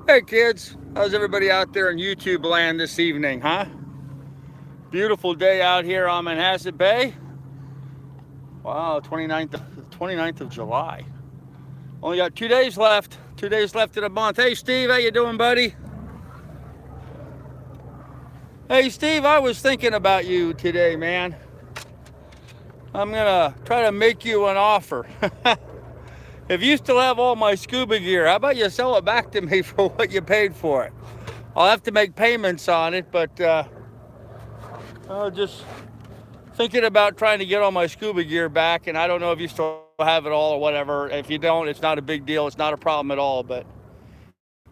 Hey kids, how's everybody out there in YouTube land this evening, huh? Beautiful day out here on Manhasset Bay. Wow, 29th of July. Only got 2 days left. 2 days left in a month. Hey Steve, how you doing, buddy? Hey Steve, I was thinking about you today, man. I'm gonna try to make you an offer. If you still have all my scuba gear, how about you sell it back to me for what you paid for it? I'll have to make payments on it, but just thinking about trying to get all my scuba gear back, and I don't know if you still have it all or whatever. If you don't, it's not a big deal. It's not a problem at all. But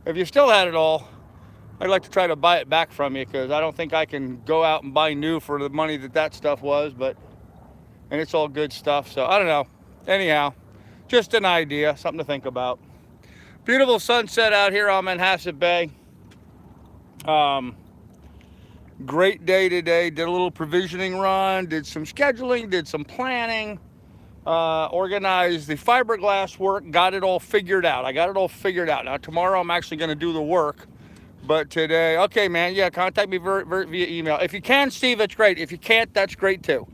if you still had it all, I'd like to try to buy it back from you because I don't think I can go out and buy new for the money that stuff was. And it's all good stuff. So I don't know. Anyhow, just an idea, something to think about. Beautiful sunset out here on Manhasset Bay. Great day today. Did a little provisioning run, did some scheduling, did some planning, organized the fiberglass work, got it all figured out. I got it all figured out. Now, tomorrow I'm actually going to do the work. But today, okay, man, yeah, contact me via email. If you can, Steve, that's great. If you can't, that's great too.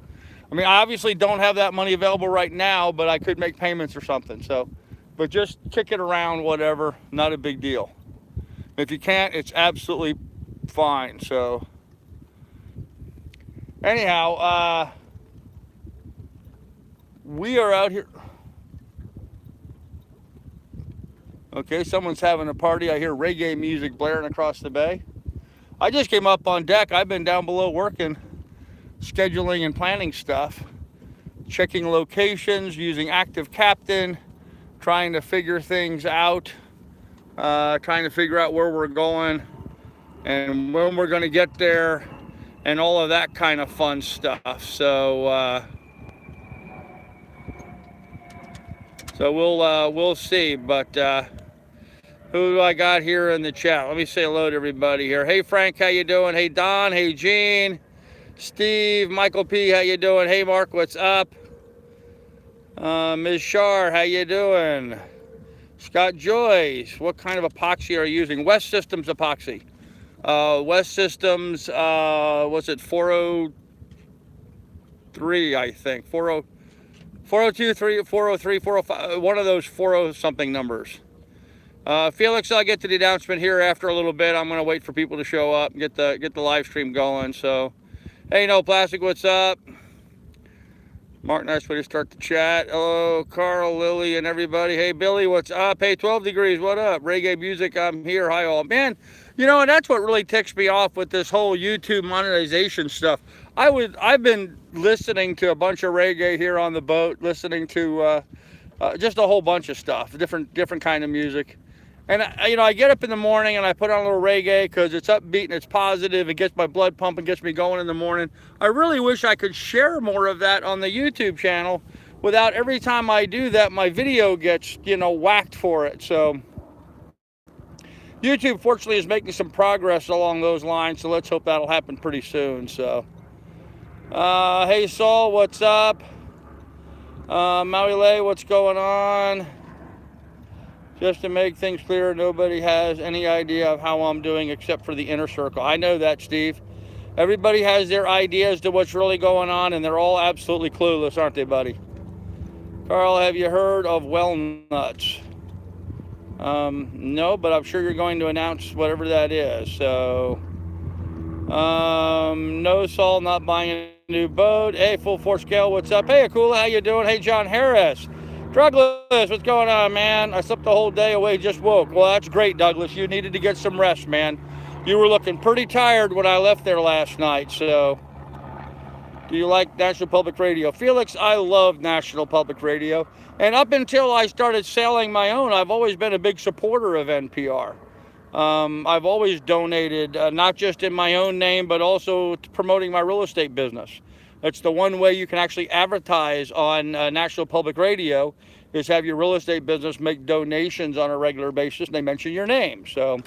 I mean, I obviously don't have that money available right now, but I could make payments or something. So, but just kick it around, whatever, not a big deal. If you can't, it's absolutely fine. So, anyhow, we are out here. Okay, someone's having a party. I hear reggae music blaring across the bay. I just came up on deck. I've been down below working, scheduling and planning stuff, checking locations, using active Kaplan, trying to figure things out, trying to figure out where we're going and when we're going to get there and all of that kind of fun stuff. So we'll see. But who do I got here in the chat? Let me say hello to everybody here. Hey Frank, how you doing? Hey Don, hey Gene, Steve, Michael P, how you doing? Hey Mark, what's up? Ms. Shar, how you doing? Scott Joyce, what kind of epoxy are you using? West Systems epoxy. West Systems, what's it, 403, I think. 402, 403, 405, one of those 40 something numbers. Felix, I'll get to the announcement here after a little bit. I'm going to wait for people to show up and get the live stream going. So, hey, No Plastic, what's up? Mark, nice way to start the chat. Hello, Carl, Lily, and everybody. Hey, Billy, what's up? Hey, 12 Degrees, what up? Reggae music, I'm here. Hi, all. Man, you know, and that's what really ticks me off with this whole YouTube monetization stuff. I've been listening to a bunch of reggae here on the boat, listening to just a whole bunch of stuff, different kind of music. And, you know, I get up in the morning and I put on a little reggae because it's upbeat and it's positive. It gets my blood pumping, gets me going in the morning. I really wish I could share more of that on the YouTube channel without every time I do that, my video gets, you know, whacked for it. So YouTube, fortunately, is making some progress along those lines. So let's hope that'll happen pretty soon. So, hey, Saul, what's up? Maui Lei, what's going on? Just to make things clear, nobody has any idea of how I'm doing except for the inner circle. I know that, Steve. Everybody has their ideas to what's really going on, and they're all absolutely clueless, aren't they, buddy? Carl, have you heard of Wellnuts? No, but I'm sure you're going to announce whatever that is. So, no, Saul, not buying a new boat. Hey, Full Force Scale, what's up? Hey, Akula, how you doing? Hey, John Harris. Douglas, what's going on, man? I slept the whole day away, just woke. Well, that's great, Douglas. You needed to get some rest, man. You were looking pretty tired when I left there last night. So, do you like National Public Radio? Felix, I love National Public Radio. And up until I started selling my own, I've always been a big supporter of NPR. I've always donated, not just in my own name, but also promoting my real estate business. It's the one way you can actually advertise on National Public Radio is have your real estate business make donations on a regular basis and they mention your name. So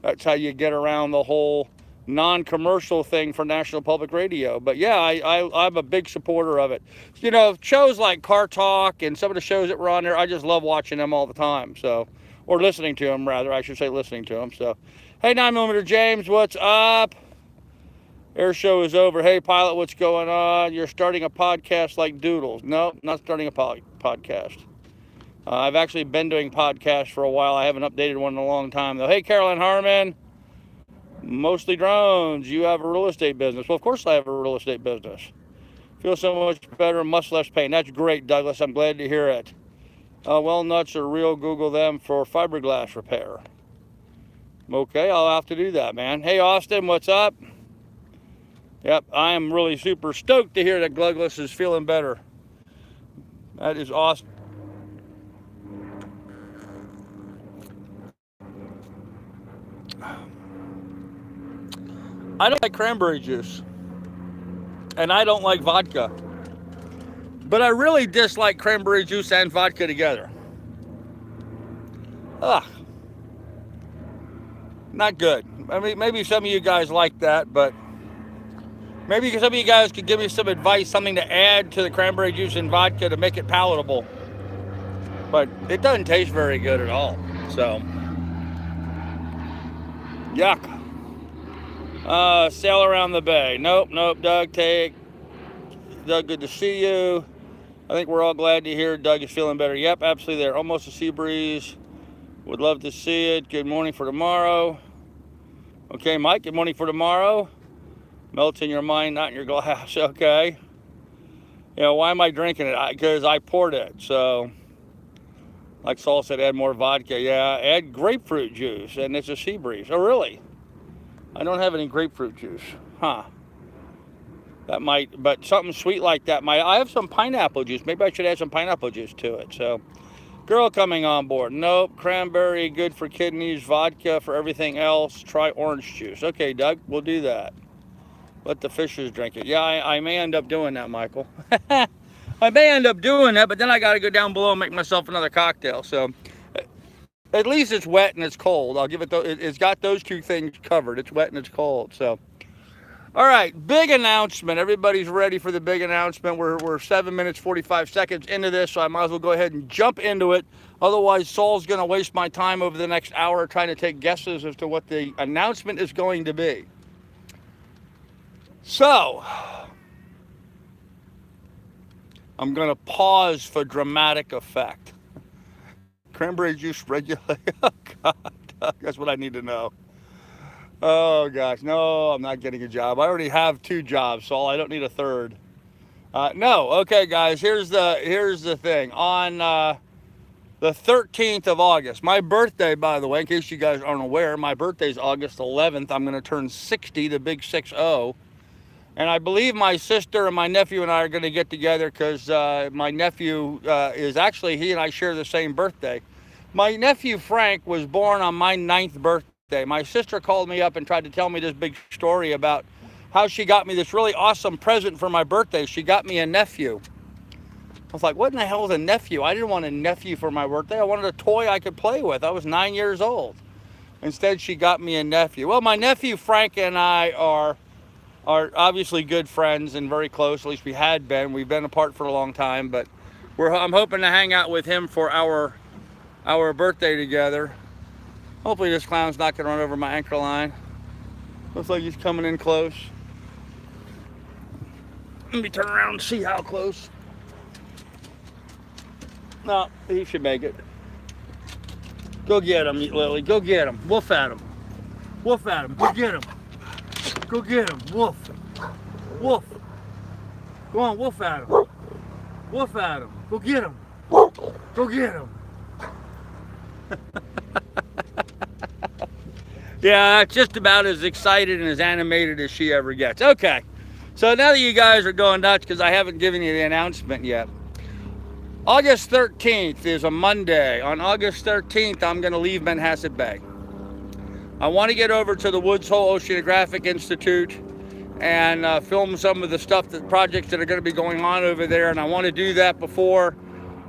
that's how you get around the whole non-commercial thing for National Public Radio. But yeah, I'm a big supporter of it. You know, shows like Car Talk and some of the shows that were on there, I just love watching them all the time. So or listening to them, rather. I should say listening to them. So, hey, 9mm James, what's up? Air show is over. Hey, pilot, what's going on? You're starting a podcast like Doodles. No, not starting a podcast. I've actually been doing podcasts for a while. I haven't updated one in a long time, though. Hey, Caroline Harmon. Mostly drones. You have a real estate business. Well, of course I have a real estate business. Feel so much better, much less pain. That's great, Douglas. I'm glad to hear it. Well, nuts are real. Google them for fiberglass repair. Okay, I'll have to do that, man. Hey, Austin, what's up? Yep, I am really super stoked to hear that Douglas is feeling better. That is awesome. I don't like cranberry juice. And I don't like vodka. But I really dislike cranberry juice and vodka together. Ugh. Not good. I mean, maybe some of you guys like that, but maybe some of you guys could give me some advice, something to add to the cranberry juice and vodka to make it palatable. But it doesn't taste very good at all. So, yuck. Sail around the bay. Nope, Doug, Doug, good to see you. I think we're all glad to hear Doug is feeling better. Yep, absolutely there. Almost a sea breeze. Would love to see it. Good morning for tomorrow. Okay, Mike, good morning for tomorrow. Melts in your mind, not in your glass. Okay. You know, why am I drinking it? Because I poured it. So, like Saul said, add more vodka. Yeah, add grapefruit juice, and it's a sea breeze. Oh, really? I don't have any grapefruit juice. Huh. That might, but something sweet like that might. I have some pineapple juice. Maybe I should add some pineapple juice to it. So, girl coming on board. Nope. Cranberry, good for kidneys. Vodka for everything else. Try orange juice. Okay, Doug, we'll do that. Let the fishes drink it. Yeah, I may end up doing that, Michael. I may end up doing that, but then I got to go down below and make myself another cocktail. So, at least it's wet and it's cold. I'll give it, it's got those two things covered. It's wet and it's cold. So, all right, big announcement. Everybody's ready for the big announcement. We're 7 minutes, 45 seconds into this, so I might as well go ahead and jump into it. Otherwise, Saul's going to waste my time over the next hour trying to take guesses as to what the announcement is going to be. So, I'm going to pause for dramatic effect. Cranberry juice regulator. Oh, God. That's what I need to know. Oh, gosh. No, I'm not getting a job. I already have 2 jobs, Saul. I don't need a third. No. Okay, guys. Here's the thing. On the 13th of August, my birthday, by the way, in case you guys aren't aware, my birthday's August 11th. I'm going to turn 60, the big 6-0. And I believe my sister and my nephew and I are going to get together because my nephew is actually, he and I share the same birthday. My nephew Frank was born on my 9th birthday. My sister called me up and tried to tell me this big story about how she got me this really awesome present for my birthday. She got me a nephew. I was like, what in the hell is a nephew? I didn't want a nephew for my birthday. I wanted a toy I could play with. I was 9 years old. Instead, she got me a nephew. Well, my nephew Frank and I are obviously good friends and very close. At least we had been. We've been apart for a long time, but I'm hoping to hang out with him for our birthday together. Hopefully this clown's not going to run over my anchor line. Looks like he's coming in close. Let me turn around and see how close. No, he should make it. Go get him, Lily. Go get him. Woof at him. Woof at him. Go get him. Go get him. Woof. Woof. Go on, woof at him. Woof at him. Go get him. Go get him. Yeah, it's just about as excited and as animated as she ever gets. Okay, so now that you guys are going nuts because I haven't given you the announcement yet, August 13th is a Monday. On August 13th, I'm going to leave Manhasset Bay. I want to get over to the Woods Hole Oceanographic Institute and film some of the projects that are going to be going on over there, and I want to do that before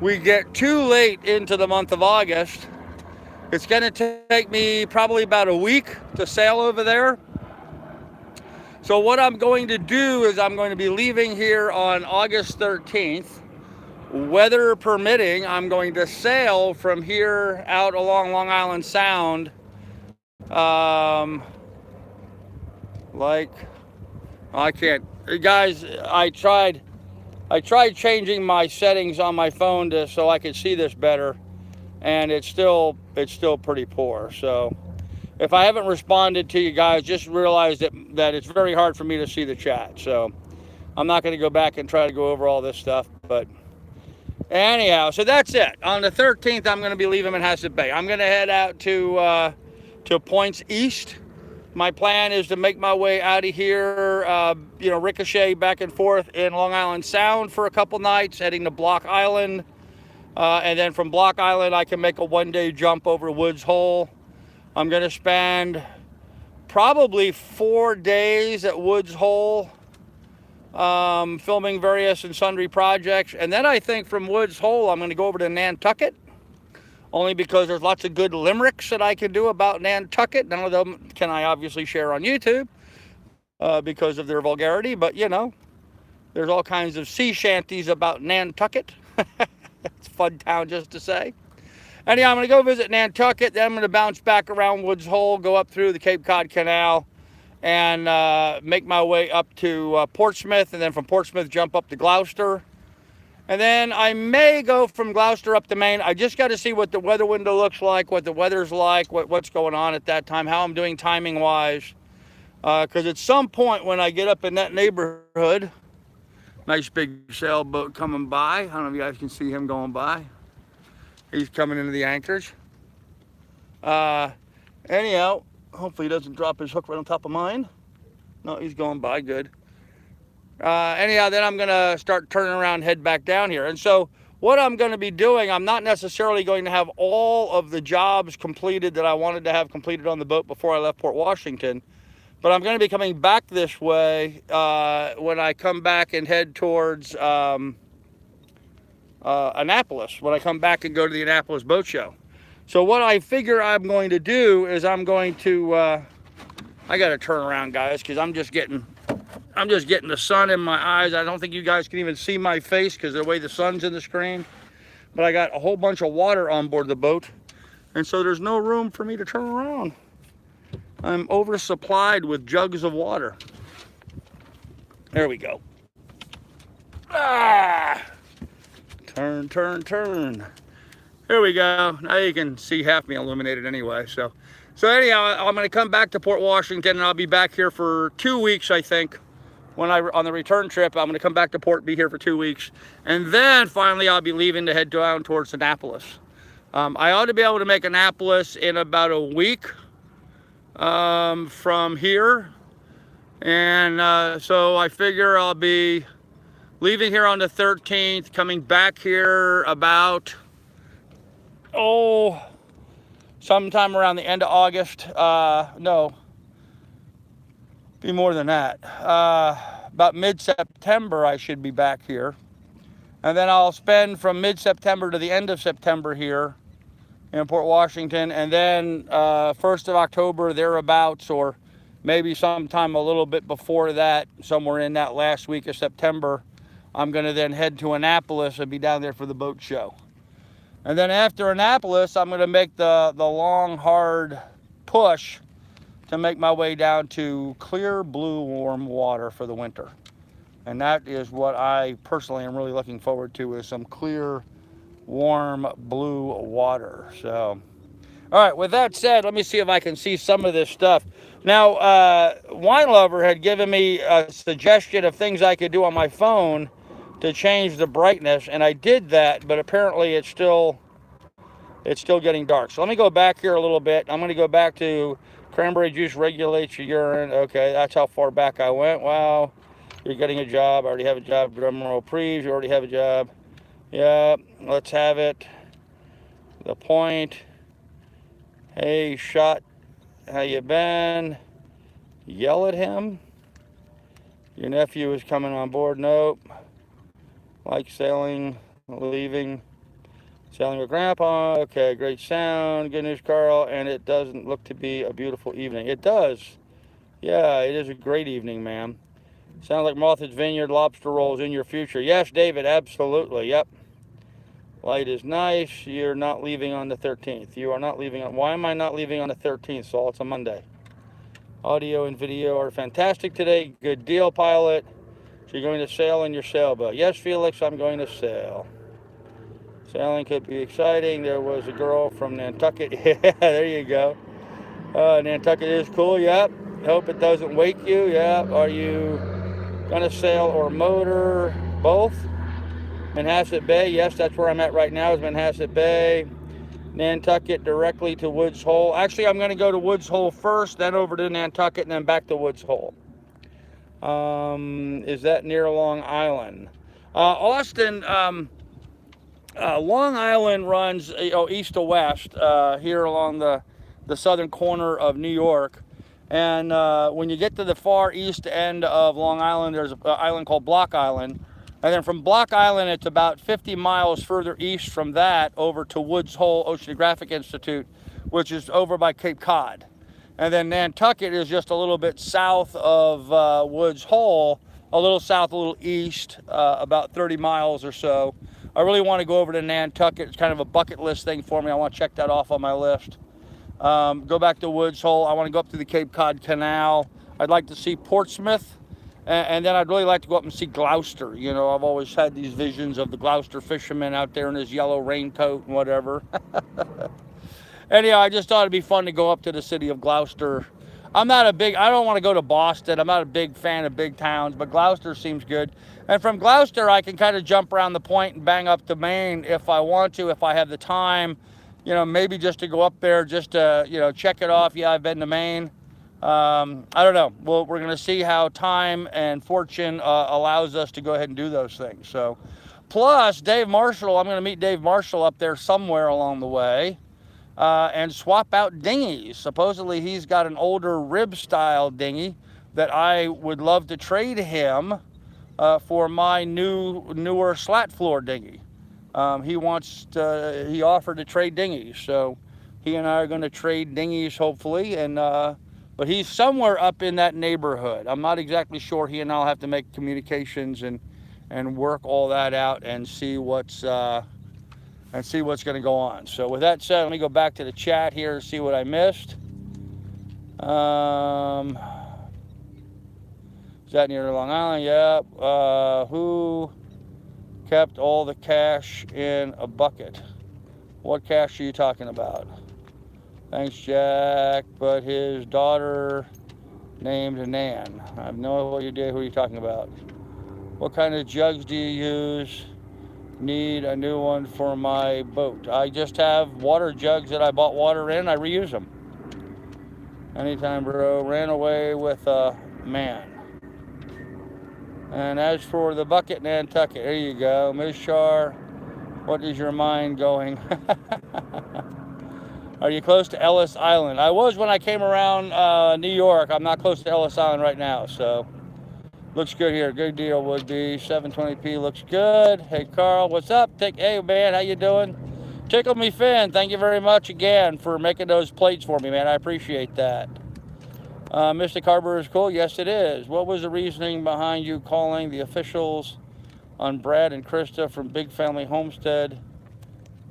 we get too late into the month of August. It's going to take me probably about a week to sail over there. So what I'm going to do is I'm going to be leaving here on August 13th, weather permitting, I'm going to sail from here out along Long Island Sound. Like, I can't, guys, I tried changing my settings on my phone so I could see this better, and it's still pretty poor. So if I haven't responded to you guys, just realize that it's very hard for me to see the chat. So I'm not going to go back and try to go over all this stuff, but anyhow, so that's it. On the 13th, I'm going to be leaving Manhasset Bay. I'm going to head out to points east. My plan is to make my way out of here, ricochet back and forth in Long Island Sound for a couple nights, heading to Block Island. And then from Block Island, I can make a one-day jump over Woods Hole. I'm going to spend probably 4 days at Woods Hole, filming various and sundry projects. And then I think from Woods Hole, I'm going to go over to Nantucket, only because there's lots of good limericks that I can do about Nantucket. None of them can I obviously share on YouTube because of their vulgarity, but there's all kinds of sea shanties about Nantucket. It's a fun town just to say. Anyhow, I'm going to go visit Nantucket, then I'm going to bounce back around Woods Hole, go up through the Cape Cod Canal, and make my way up to Portsmouth, and then from Portsmouth jump up to Gloucester. And then I may go from Gloucester up to Maine. I just got to see what the weather window looks like, what the weather's like, what's going on at that time, how I'm doing timing-wise. Because at some point when I get up in that neighborhood, nice big sailboat coming by. I don't know if you guys can see him going by. He's coming into the anchors. Anyhow, hopefully he doesn't drop his hook right on top of mine. No, he's going by, good. Anyhow, then I'm going to start turning around and head back down here. And so what I'm going to be doing, I'm not necessarily going to have all of the jobs completed that I wanted to have completed on the boat before I left Port Washington. But I'm going to be coming back this way when I come back and head towards Annapolis, when I come back and go to the Annapolis Boat Show. So what I figure I'm going to do is I'm going to, I got to turn around, guys, because I'm just getting the sun in my eyes. I don't think you guys can even see my face because of the way the sun's in the screen. But I got a whole bunch of water on board the boat, and so there's no room for me to turn around. I'm oversupplied with jugs of water. There we go. Turn, turn, turn. Here we go. Now you can see half me illuminated anyway. So anyhow, I'm going to come back to Port Washington, and I'll be back here for 2 weeks, I think. On the return trip, I'm going to come back to port, be here for 2 weeks, and then finally I'll be leaving to head down towards Annapolis. I ought to be able to make Annapolis in about a week from here, and so I figure I'll be leaving here on the 13th, coming back here about sometime around the end of August. No, be more than that. About mid-September I should be back here, and then I'll spend from mid-September to the end of September here in Port Washington, and then 1st of October thereabouts, or maybe sometime a little bit before that, somewhere in that last week of September, I'm going to then head to Annapolis and be down there for the boat show. And then after Annapolis, I'm going to make the long, hard push to make my way down to clear, blue, warm water for the winter. And that is what I personally am really looking forward to, is some clear, warm, blue water. So, all right, with that said, let me see if I can see some of this stuff. Now, Wine Lover had given me a suggestion of things I could do on my phone to change the brightness, and I did that, but apparently it's still getting dark. So let me go back here a little bit. I'm going to go back to cranberry juice regulates your urine. Okay, that's how far back I went. Wow, you're getting a job. I already have a job. Drum roll, please. You already have a job. Yeah, let's have it. The point. Hey, shot. How you been? Yell at him. Your nephew is coming on board. Nope. Like sailing, leaving. Sailing with Grandpa. Okay, great sound. Good news, Carl. And it doesn't look to be a beautiful evening. It does. Yeah, it is a great evening, ma'am. Sounds like Martha's Vineyard lobster rolls in your future. Yes, David, absolutely. Yep. Light is nice. You're not leaving on the 13th. You are not leaving on... Why am I not leaving on the 13th, Saul? It's a Monday. Audio and video are fantastic today. Good deal, pilot. So you're going to sail in your sailboat. Yes, Felix, I'm going to sail. Sailing could be exciting. There was a girl from Nantucket. Yeah, there you go. Nantucket is cool. Yep. Hope it doesn't wake you. Yep. Are you going to sail or motor? Both. Manhasset Bay. Yes, that's where I'm at right now is Manhasset Bay. Nantucket directly to Woods Hole. Actually, I'm going to go to Woods Hole first, then over to Nantucket, and then back to Woods Hole. Is that near Long Island? Austin, Long Island runs east to west here along the southern corner of New York. And when you get to the far east end of Long Island, there's an island called Block Island. And then from Block Island, it's about 50 miles further east from that over to Woods Hole Oceanographic Institute, which is over by Cape Cod. And then Nantucket is just a little bit south of Woods Hole, a little south, a little east, about 30 miles or so. I really want to go over to Nantucket. It's kind of a bucket list thing for me. I want to check that off on my list. Go back to Woods Hole. I want to go up to the Cape Cod Canal. I'd like to see Portsmouth. And then I'd really like to go up and see Gloucester. You know, I've always had these visions of the Gloucester fisherman out there in his yellow raincoat and whatever. Anyhow, I just thought it'd be fun to go up to the city of Gloucester. I don't want to go to Boston. I'm not a big fan of big towns, but Gloucester seems good. And from Gloucester, I can kind of jump around the point and bang up to Maine if I want to, if I have the time. You know, maybe just to go up there, just to, you know, check it off. Yeah, I've been to Maine. I don't know. Well, we're going to see how time and fortune allows us to go ahead and do those things. So, plus Dave Marshall, I'm going to meet Dave Marshall up there somewhere along the way and swap out dinghies. Supposedly he's got an older rib style dinghy that I would love to trade him for my newer slat floor dinghy. He offered to trade dinghies. So he and I are going to trade dinghies hopefully. And, but he's somewhere up in that neighborhood. I'm not exactly sure. He and I'll have to make communications and work all that out and see what's going to go on. So with that said, let me go back to the chat here and see what I missed. Is that near Long Island? Yep. Who kept all the cash in a bucket? What cash are you talking about? Thanks, Jack, but his daughter named Nan. I have no idea who you're talking about. What kind of jugs do you use? Need a new one for my boat. I just have water jugs that I bought water in. I reuse them. Anytime, bro. Ran away with a man. And as for the bucket Nantucket, there you go. Ms. Shar, what is your mind going? Are you close to Ellis Island? I was when I came around New York. I'm not close to Ellis Island right now, so looks good here. Good deal would be 720p. Looks good. Hey, Carl, what's up? Hey, man, how you doing? Tickle Me Fin, thank you very much again for making those plates for me, man. I appreciate that. Mr. Carver is cool. Yes, it is. What was the reasoning behind you calling the officials on Brad and Krista from Big Family Homestead?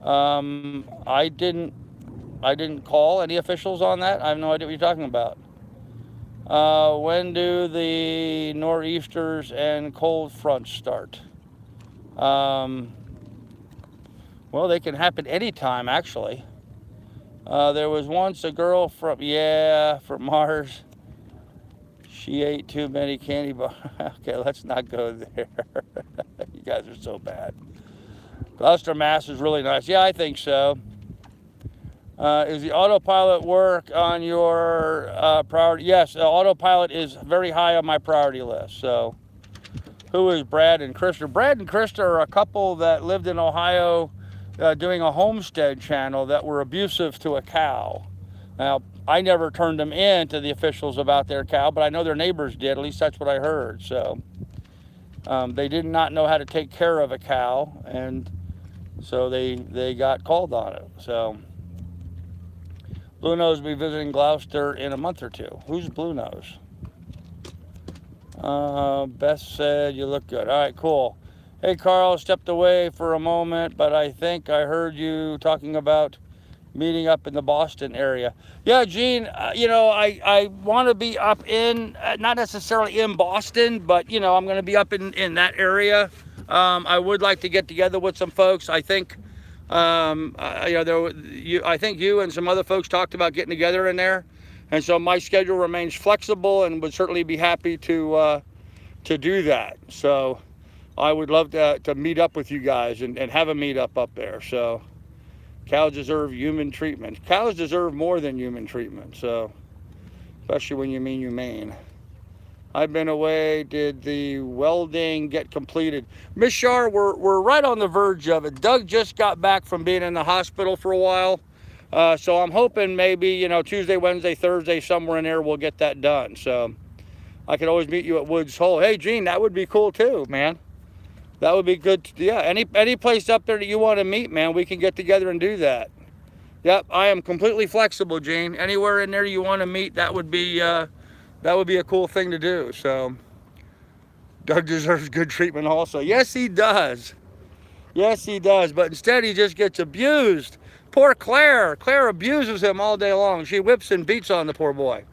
I didn't call any officials on that. I have no idea what you're talking about. When do the nor'easters and cold fronts start? Well, they can happen anytime, actually. There was once a girl from Mars. She ate too many candy bars. Okay, let's not go there. You guys are so bad. Gloucester, Mass is really nice. Yeah, I think so. Is the autopilot work on your priority? Yes, autopilot is very high on my priority list. So, who is Brad and Krista? Brad and Krista are a couple that lived in Ohio doing a homestead channel that were abusive to a cow. Now, I never turned them in to the officials about their cow, but I know their neighbors did. At least that's what I heard. So, they did not know how to take care of a cow, and so they got called on it. So, Blue Nose will be visiting Gloucester in a month or two. Who's Blue Nose? Beth said you look good. All right, cool. Hey, Carl, stepped away for a moment, but I think I heard you talking about meeting up in the Boston area. Yeah, Gene, you know, I want to be up in, not necessarily in Boston, but, you know, I'm going to be up in that area. I would like to get together with some folks. I think, you know, I think you and some other folks talked about getting together in there. And so my schedule remains flexible and would certainly be happy to do that. So I would love to meet up with you guys and have a meetup up there. So cows deserve human treatment. Cows deserve more than human treatment, so especially when you mean humane. I've been away. Did the welding get completed? Miss Shar, we're right on the verge of it. Doug just got back from being in the hospital for a while, so I'm hoping maybe, you know, Tuesday, Wednesday, Thursday, somewhere in there we'll get that done. So I could always meet you at Woods Hole. Hey, Gene, that would be cool too, man. That would be good. Yeah, any place up there that you want to meet, man, we can get together and do that. Yep, I am completely flexible, Gene. Anywhere in there you want to meet, that would be a cool thing to do. So Doug deserves good treatment also. Yes, he does. Yes, he does. But instead, he just gets abused. Poor Claire. Claire abuses him all day long. She whips and beats on the poor boy.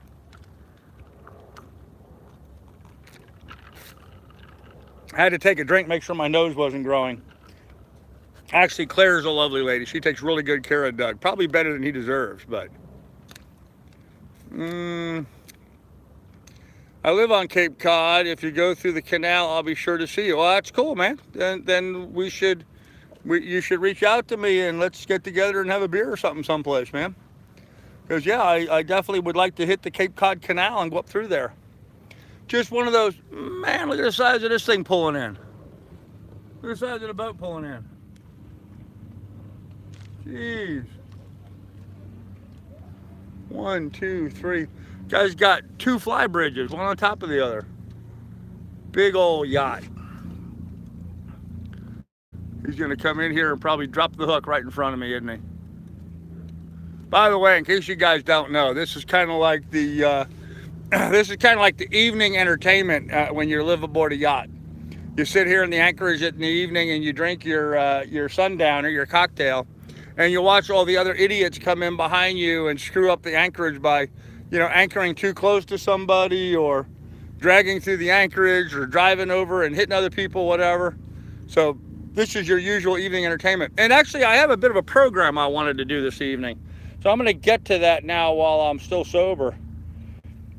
I had to take a drink, make sure my nose wasn't growing. Actually, Claire's a lovely lady. She takes really good care of Doug. Probably better than he deserves, but. I live on Cape Cod. If you go through the canal, I'll be sure to see you. Well, that's cool, man. Then you should reach out to me and let's get together and have a beer or something someplace, man. Because, yeah, I definitely would like to hit the Cape Cod Canal and go up through there. Just one of those, man, look at the size of this thing pulling in. Look at the size of the boat pulling in. Jeez. 1, 2, 3. Guy's got 2 fly bridges, one on top of the other. Big old yacht. He's gonna come in here and probably drop the hook right in front of me, isn't he? By the way, in case you guys don't know, this is kind of like the evening entertainment when you live aboard a yacht. You sit here in the anchorage in the evening and you drink your sundowner, your cocktail, and you watch all the other idiots come in behind you and screw up the anchorage by, you know, anchoring too close to somebody or dragging through the anchorage or driving over and hitting other people, whatever. So this is your usual evening entertainment. And actually, I have a bit of a program I wanted to do this evening. So I'm going to get to that now while I'm still sober.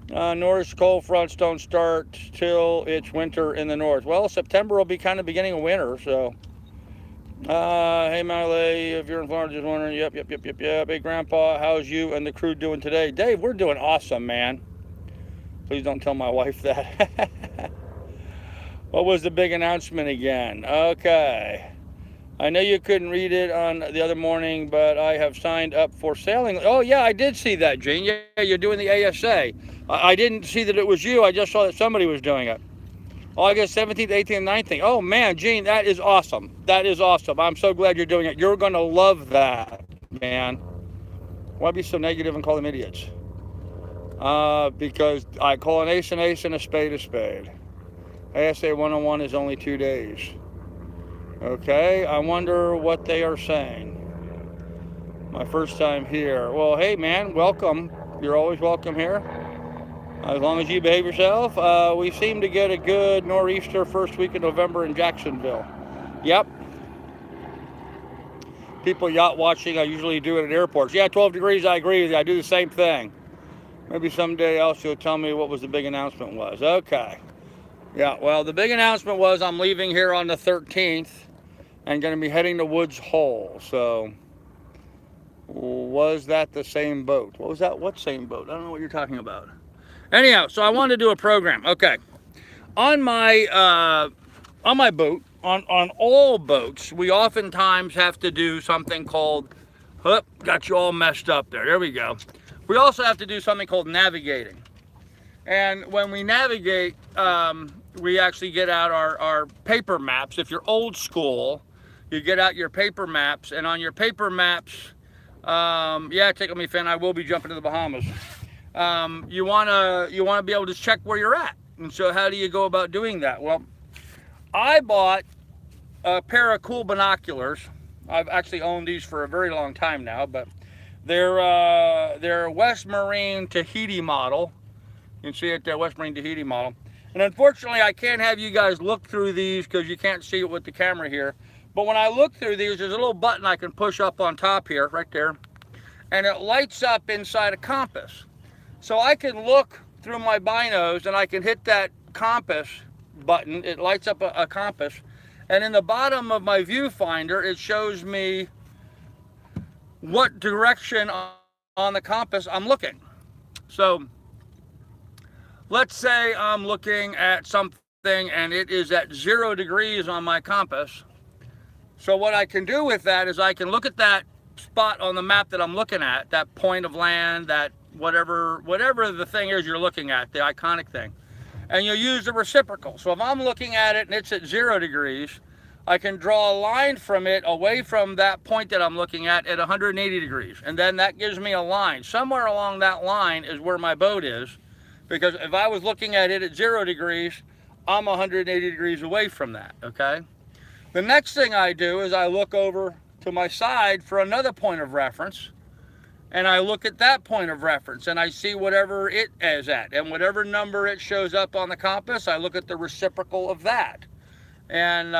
North cold fronts don't start till it's winter in the north. Well, September will be kind of beginning of winter, so. Hey, Miley, if you're in Florida, just wondering. Yep. Hey, Grandpa, how's you and the crew doing today? Dave, we're doing awesome, man. Please don't tell my wife that. What was the big announcement again? Okay. I know you couldn't read it on the other morning, but I have signed up for sailing. Oh, yeah, I did see that, Gene. Yeah, you're doing the ASA. I didn't see that it was you. I just saw that somebody was doing it. August 17th, 18th, and 19th. Oh, man, Gene, that is awesome. That is awesome. I'm so glad you're doing it. You're going to love that, man. Why be so negative and call them idiots? Because I call an ace and a spade a spade. ASA 101 is only 2 days. Okay, I wonder what they are saying. My first time here. Well, hey, man, welcome. You're always welcome here. As long as you behave yourself. We seem to get a good nor'easter first week of November in Jacksonville. Yep. People yacht watching, I usually do it at airports. Yeah, 12 degrees, I agree with you. I do the same thing. Maybe someday else you'll tell me what was the big announcement was. Okay. Yeah, well, the big announcement was I'm leaving here on the 13th and going to be heading to Woods Hole. So, was that the same boat? What was that? What same boat? I don't know what you're talking about. Anyhow, so I wanted to do a program. Okay. On my boat, on all boats, we oftentimes have to do something called, got you all messed up there. There we go. We also have to do something called navigating. And when we navigate, we actually get out our paper maps. If you're old school, you get out your paper maps, and on your paper maps, yeah, Tickle Me Fin, I will be jumping to the Bahamas. You wanna be able to check where you're at. And so how do you go about doing that? Well, I bought a pair of cool binoculars. I've actually owned these for a very long time now, but they're West Marine Tahiti model. You can see it there, West Marine Tahiti model. And unfortunately, I can't have you guys look through these because you can't see it with the camera here. But when I look through these, there's a little button I can push up on top here, right there. And it lights up inside a compass. So I can look through my binos and I can hit that compass button. It lights up a compass. And in the bottom of my viewfinder, it shows me what direction on the compass I'm looking. So let's say I'm looking at something and it is at 0 degrees on my compass. So what I can do with that is I can look at that spot on the map that I'm looking at, that point of land, that whatever the thing is you're looking at, the iconic thing. And you'll use the reciprocal. So if I'm looking at it and it's at 0 degrees, I can draw a line from it away from that point that I'm looking at 180 degrees. And then that gives me a line. Somewhere along that line is where my boat is. Because if I was looking at it at 0 degrees, I'm 180 degrees away from that, okay? The next thing I do is I look over to my side for another point of reference, and I look at that point of reference, and I see whatever it is at, and whatever number it shows up on the compass, I look at the reciprocal of that. And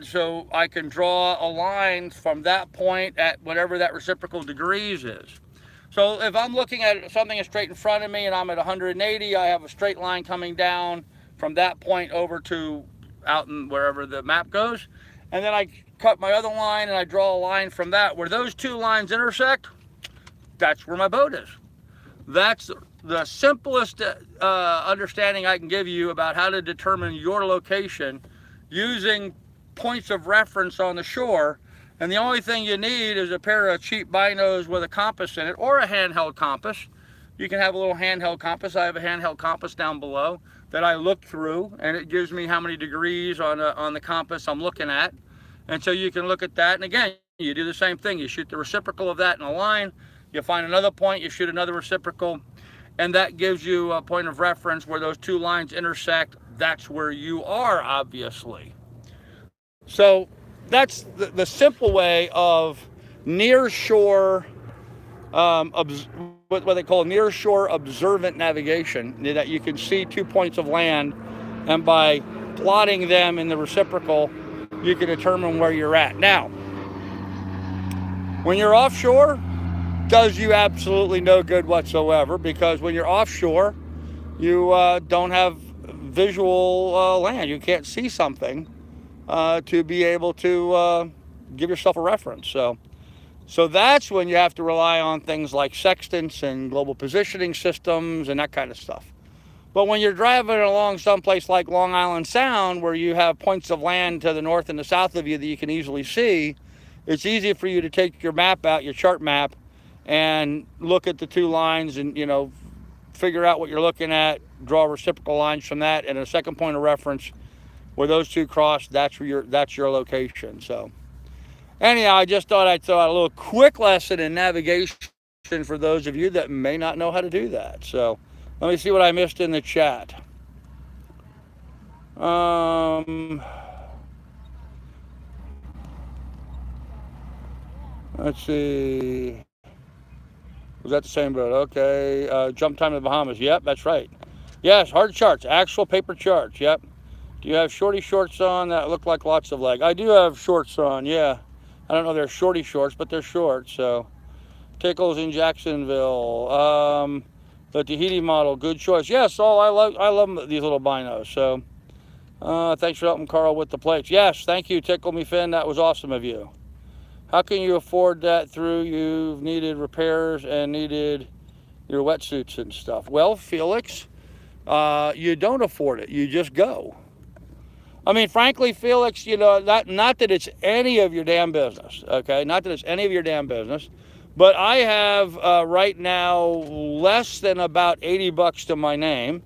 so I can draw a line from that point at whatever that reciprocal degrees is. So if I'm looking at something that's straight in front of me and I'm at 180, I have a straight line coming down from that point over to out in wherever the map goes. And then I cut my other line and I draw a line from that. Where those two lines intersect, that's where my boat is. That's the simplest understanding I can give you about how to determine your location using points of reference on the shore. And the only thing you need is a pair of cheap binos with a compass in it, or a handheld compass. You can have a little handheld compass. I have a handheld compass down below that I look through, and it gives me how many degrees on the compass I'm looking at. And so you can look at that, and again, you do the same thing. You shoot the reciprocal of that in a line, you find another point, you shoot another reciprocal, and that gives you a point of reference where those two lines intersect. That's where you are, obviously. So that's the simple way of near shore, what they call near shore observant navigation, that you can see 2 points of land, and by plotting them in the reciprocal, you can determine where you're at. Now, when you're offshore, does you absolutely no good whatsoever, because when you're offshore, you don't have visual land. You can't see something to be able to give yourself a reference. So that's when you have to rely on things like sextants and global positioning systems and that kind of stuff. But when you're driving along someplace like Long Island Sound, where you have points of land to the north and the south of you that you can easily see, it's easy for you to take your map out, your chart map, and look at the two lines and, figure out what you're looking at, draw reciprocal lines from that, and a second point of reference where those two cross, that's your location. So anyhow, I just thought I'd throw out a little quick lesson in navigation for those of you that may not know how to do that. So let me see what I missed in the chat. Let's see. Was that the same boat? Okay. Jump time to the Bahamas. Yep, that's right. Yes, hard charts, actual paper charts. Yep. Do you have shorty shorts on that look like lots of leg? I do have shorts on, yeah. I don't know they're shorty shorts, but they're short. So, Tickles in Jacksonville. The Tahiti model, good choice. Yes, I love these little binos. So, thanks for helping Carl with the plates. Yes, thank you, Tickle Me Fin. That was awesome of you. How can you afford that through you've needed repairs and needed your wetsuits and stuff? Well, Felix, you don't afford it. You just go. I mean, frankly, Felix, not that it's any of your damn business, okay? Not that it's any of your damn business, but I have right now less than about $80 to my name,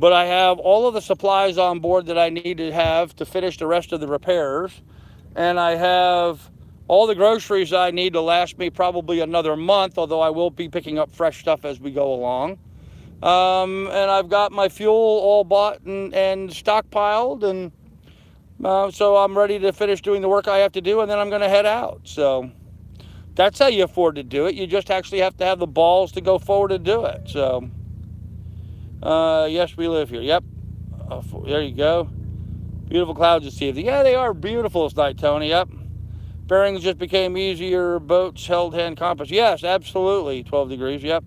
but I have all of the supplies on board that I need to have to finish the rest of the repairs, and I have all the groceries I need to last me probably another month, although I will be picking up fresh stuff as we go along. And I've got my fuel all bought and stockpiled, and So I'm ready to finish doing the work I have to do, and then I'm going to head out. So that's how you afford to do it. You just actually have to have the balls to go forward and do it. So yes, we live here. Yep. There you go. Beautiful clouds this evening. Yeah, they are beautiful this night, Tony. Yep. Bearings just became easier. Boats held hand compass. Yes, absolutely. 12 degrees. Yep.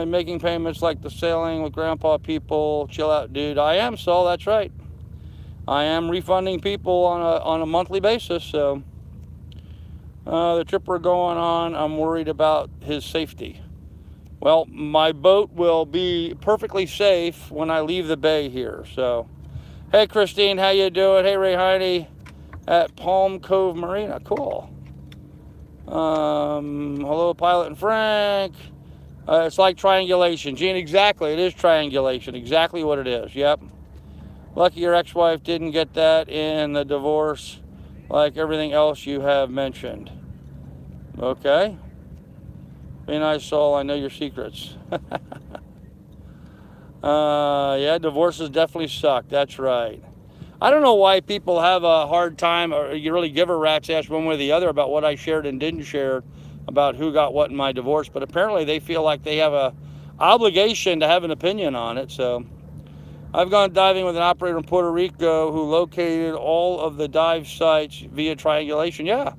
Making payments like the sailing with grandpa people. Chill out, dude. I am, Saul. That's right. I am refunding people on a monthly basis. So the trip we're going on, I'm worried about his safety. Well, my boat will be perfectly safe when I leave the bay here. So, hey, Christine, how you doing? Hey, Ray Heine at Palm Cove Marina. Cool. Hello, Pilot and Frank. It's like triangulation. Gene, exactly. It is triangulation. Exactly what it is. Yep. Lucky your ex-wife didn't get that in the divorce like everything else you have mentioned. Okay. Be nice, Saul. I know your secrets. Yeah, divorces definitely suck. That's right. I don't know why people have a hard time, or you really give a rat's ass one way or the other about what I shared and didn't share about who got what in my divorce, but apparently they feel like they have a obligation to have an opinion on it. So I've gone diving with an operator in Puerto Rico who located all of the dive sites via triangulation. Yeah,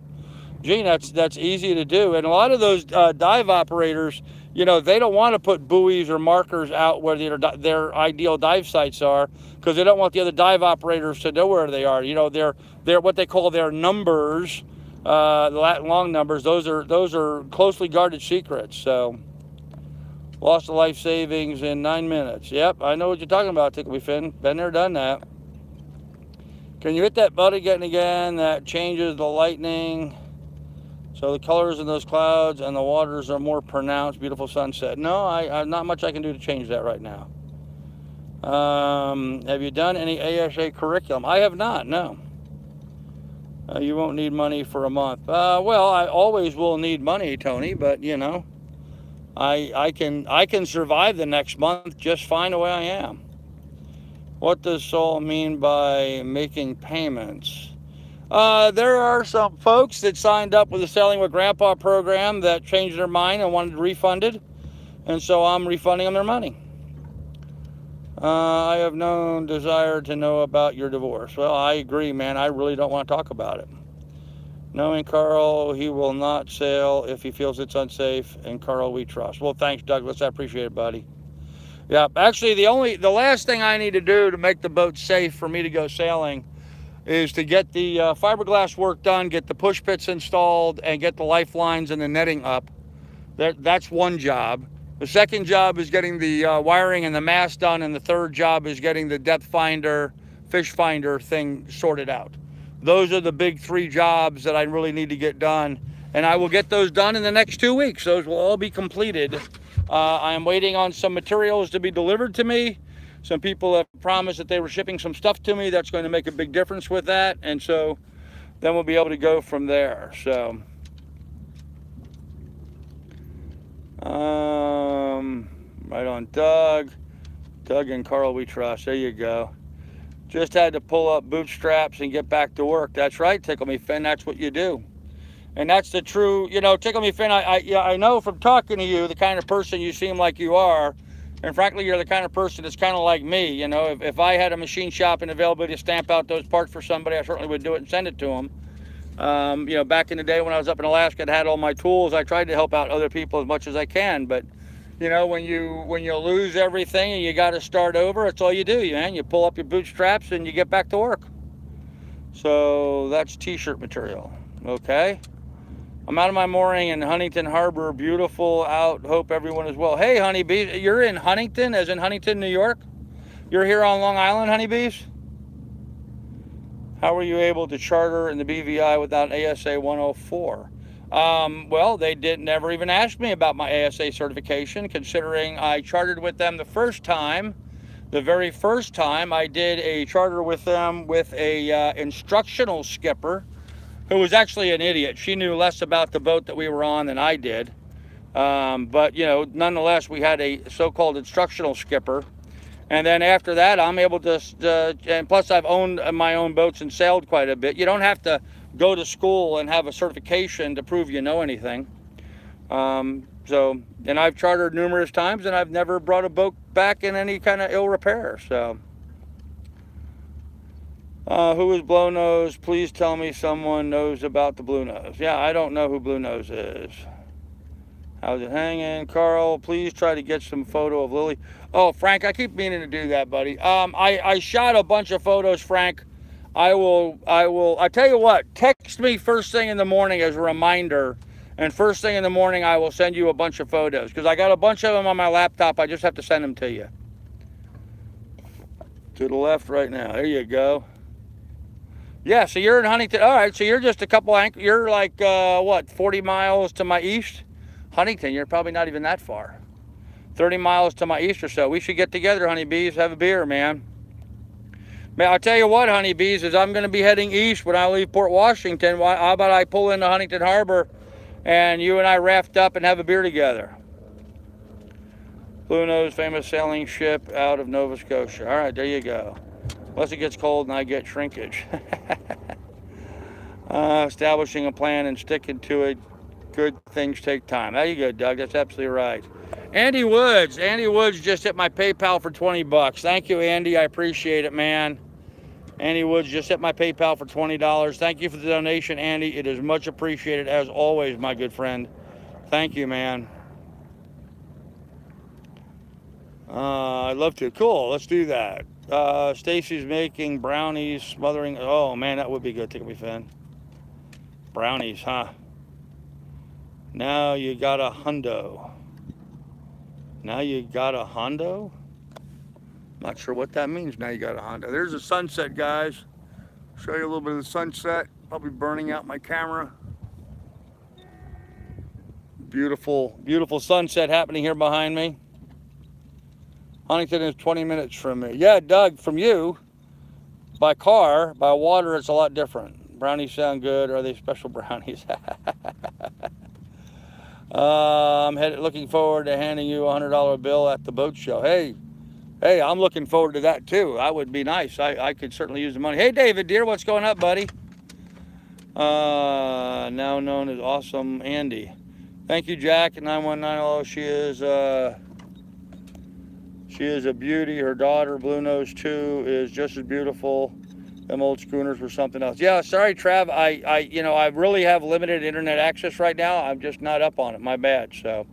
Gene, that's easy to do. And a lot of those dive operators, you know, they don't want to put buoys or markers out where their ideal dive sites are, because they don't want the other dive operators to know where they are. You know, they're what they call their numbers, the Latin long numbers. Those are closely guarded secrets. So lost a life savings in 9 minutes. Yep, I know what you're talking about, Tickle Me Fin. Been there, done that. Can you hit that button again? That changes the lightning. So the colors in those clouds and the waters are more pronounced. Beautiful sunset. No, I not much I can do to change that right now. Have you done any ASA curriculum? I have not, no. You won't need money for a month. Well, I always will need money, Tony, but you know, I can survive the next month just fine the way I am. What does Saul mean by making payments? There are some folks that signed up with the Sailing with Grandpa program that changed their mind and wanted refunded, and so I'm refunding them their money. I have no desire to know about your divorce. Well, I agree, man. I really don't want to talk about it. Knowing Carl, he will not sail if he feels it's unsafe, and Carl we trust. Well, thanks, Douglas. I appreciate it, buddy. Yeah, actually, the last thing I need to do to make the boat safe for me to go sailing is to get the fiberglass work done, get the push pits installed, and get the lifelines and the netting up. That's one job. The second job is getting the wiring and the mast done, and the third job is getting the depth finder, fish finder thing sorted out. Those are the big three jobs that I really need to get done, and I will get those done in the next 2 weeks. Those will all be completed. I am waiting on some materials to be delivered to me. Some people have promised that they were shipping some stuff to me. That's going to make a big difference with that, and so then we'll be able to go from there. So right on, Doug and Carl we trust. There you go. Just had to pull up bootstraps and get back to work. That's right, Tickle Me Fin. That's what you do, and that's the true. You know, Tickle Me Fin. I know from talking to you the kind of person you seem like you are. And frankly, you're the kind of person that's kind of like me. You know, if I had a machine shop and availability to stamp out those parts for somebody, I certainly would do it and send it to them. You know, back in the day when I was up in Alaska and had all my tools, I tried to help out other people as much as I can. But, you know, when you lose everything and you got to start over, that's all you do, man. You pull up your bootstraps and you get back to work. So that's t-shirt material. Okay. I'm out of my mooring in Huntington Harbor. Beautiful out. Hope everyone is well. Hey, honeybees. You're in Huntington, as in Huntington, New York? You're here on Long Island, honeybees? How were you able to charter in the BVI without ASA 104? Well, they never even asked me about my ASA certification, considering I chartered with them the first time. The very first time I did a charter with them with a instructional skipper, who was actually an idiot. She knew less about the boat that we were on than I did. But, you know, nonetheless, we had a so-called instructional skipper. And then after that, I'm able to, and plus I've owned my own boats and sailed quite a bit. You don't have to go to school and have a certification to prove you know anything. And I've chartered numerous times, and I've never brought a boat back in any kind of ill repair. So, who is Blow Nose? Please tell me someone knows about the Blue Nose. Yeah, I don't know who Blue Nose is. How's it hanging? Carl, please try to get some photo of Lily. Oh, Frank, I keep meaning to do that, buddy. I shot a bunch of photos, Frank. I tell you what, text me first thing in the morning as a reminder. And first thing in the morning, I will send you a bunch of photos. Because I got a bunch of them on my laptop. I just have to send them to you. To the left right now. There you go. Yeah, so you're in Huntington. All right, so you're just a couple, you're like, what, 40 miles to my east? Huntington, you're probably not even that far. 30 miles to my east or so. We should get together, honeybees, have a beer, man. Man, I'll tell you what, honeybees, is I'm going to be heading east when I leave Port Washington. How about I pull into Huntington Harbor and you and I raft up and have a beer together? Blue Nose, famous sailing ship out of Nova Scotia. All right, there you go. Unless it gets cold and I get shrinkage. Establishing a plan and sticking to it. Good things take time. There you go, Doug. That's absolutely right. Andy Woods just hit my PayPal for 20 bucks. Thank you, Andy. I appreciate it, man. Andy Woods just hit my PayPal for $20. Thank you for the donation, Andy. It is much appreciated, as always, my good friend. Thank you, man. I'd love to. Cool. Let's do that. Stacy's making brownies, smothering. Oh, man, that would be good. Take me, Finn. Brownies, huh? Now you got a hundo. Now you got a hondo? Not sure what that means. Now you got a hondo. There's a sunset, guys. Show you a little bit of the sunset. Probably burning out my camera. Beautiful, beautiful sunset happening here behind me. Huntington is 20 minutes from me. Yeah, Doug, from you. By car, by water, it's a lot different. Brownies sound good. Are they special brownies? I'm looking forward to handing you a $100 bill at the boat show. Hey, I'm looking forward to that too. That would be nice. I could certainly use the money. Hey, David dear, what's going up, buddy? Now known as Awesome Andy. Thank you, Jack. 919. Oh, she is a beauty. Her daughter, Blue Nose 2, is just as beautiful. Them old schooners were something else. Yeah, sorry, Trav. I really have limited internet access right now. I'm just not up on it. My bad. So,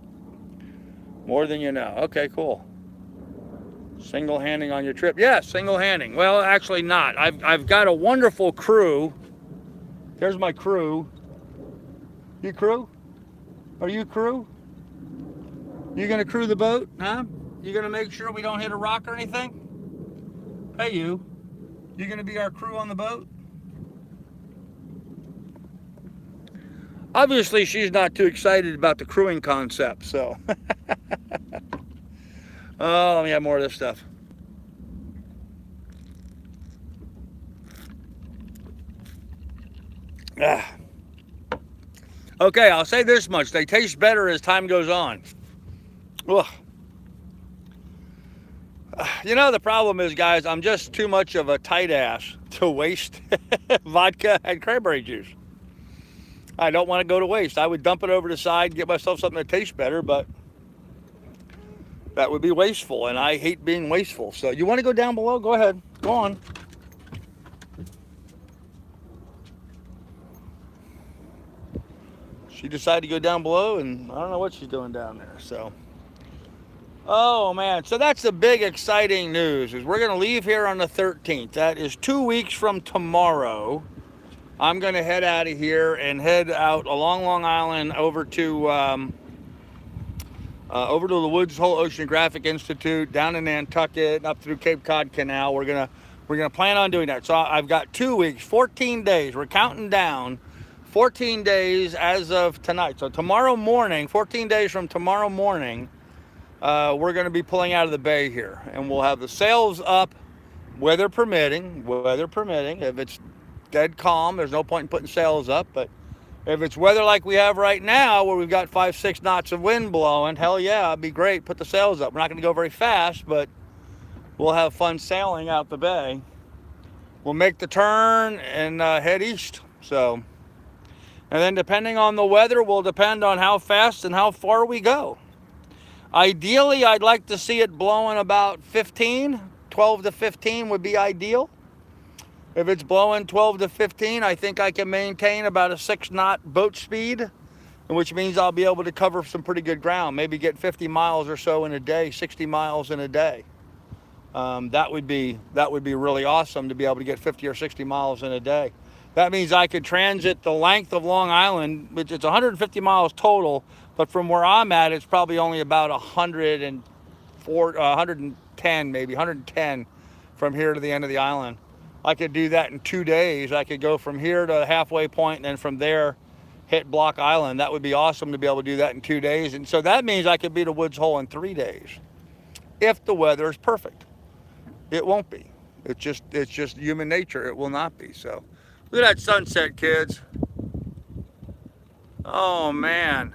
more than you know. Okay, cool. Single handing on your trip? Yes, single handing. Well, actually not. I've got a wonderful crew. There's my crew. You crew? Are you crew? You gonna crew the boat? Huh? You gonna make sure we don't hit a rock or anything? Hey, you. You gonna be our crew on the boat? Obviously, she's not too excited about the crewing concept, so. Oh, let me have more of this stuff. Okay, I'll say this much. They taste better as time goes on. Ugh. You know, the problem is, guys, I'm just too much of a tight ass to waste vodka and cranberry juice. I don't want to go to waste. I would dump it over the side and get myself something that tastes better, but that would be wasteful, and I hate being wasteful. So you want to go down below? Go ahead. Go on. She decided to go down below, and I don't know what she's doing down there. So, oh, man. So that's the big exciting news, is we're going to leave here on the 13th. That is 2 weeks from tomorrow. I'm going to head out of here and head out along Long Island over to the Woods Hole Oceanographic Institute, down in Nantucket, up through Cape Cod Canal. We're gonna plan on doing that. So I've got 2 weeks, 14 days. We're counting down 14 days as of tonight. So tomorrow morning, 14 days from tomorrow morning, we're going to be pulling out of the bay here, and we'll have the sails up, weather permitting. If it's dead calm, there's no point in putting sails up, but if it's weather like we have right now, where we've got 5-6 knots of wind blowing, hell yeah, it'd be great. Put the sails up. We're not going to go very fast, but we'll have fun sailing out the bay. We'll make the turn and head east. So, and then depending on the weather will depend on how fast and how far we go. Ideally, I'd like to see it blowing about 15, 12 to 15 would be ideal. If it's blowing 12 to 15, I think I can maintain about a 6-knot boat speed, which means I'll be able to cover some pretty good ground, maybe get 50 miles or so in a day, 60 miles in a day. That would be really awesome to be able to get 50 or 60 miles in a day. That means I could transit the length of Long Island, which is 150 miles total, but from where I'm at, it's probably only about 110, maybe 110 from here to the end of the island. I could do that in 2 days. I could go from here to the halfway point and then from there hit Block Island. That would be awesome to be able to do that in 2 days. And so that means I could be to Woods Hole in 3 days if the weather is perfect. It won't be. It's just human nature. It will not be. So look at that sunset, kids. Oh man.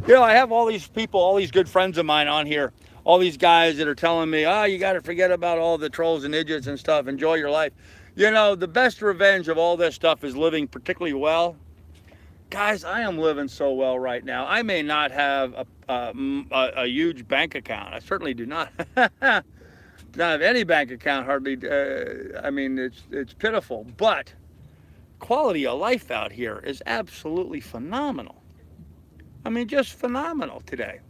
You know, I have all these people, all these good friends of mine on here, all these guys that are telling me, oh, you got to forget about all the trolls and idiots and stuff. Enjoy your life. You know, the best revenge of all this stuff is living particularly well. Guys, I am living so well right now. I may not have a huge bank account. I certainly do not. Not have any bank account hardly. I mean, it's pitiful. But quality of life out here is absolutely phenomenal. I mean, just phenomenal today.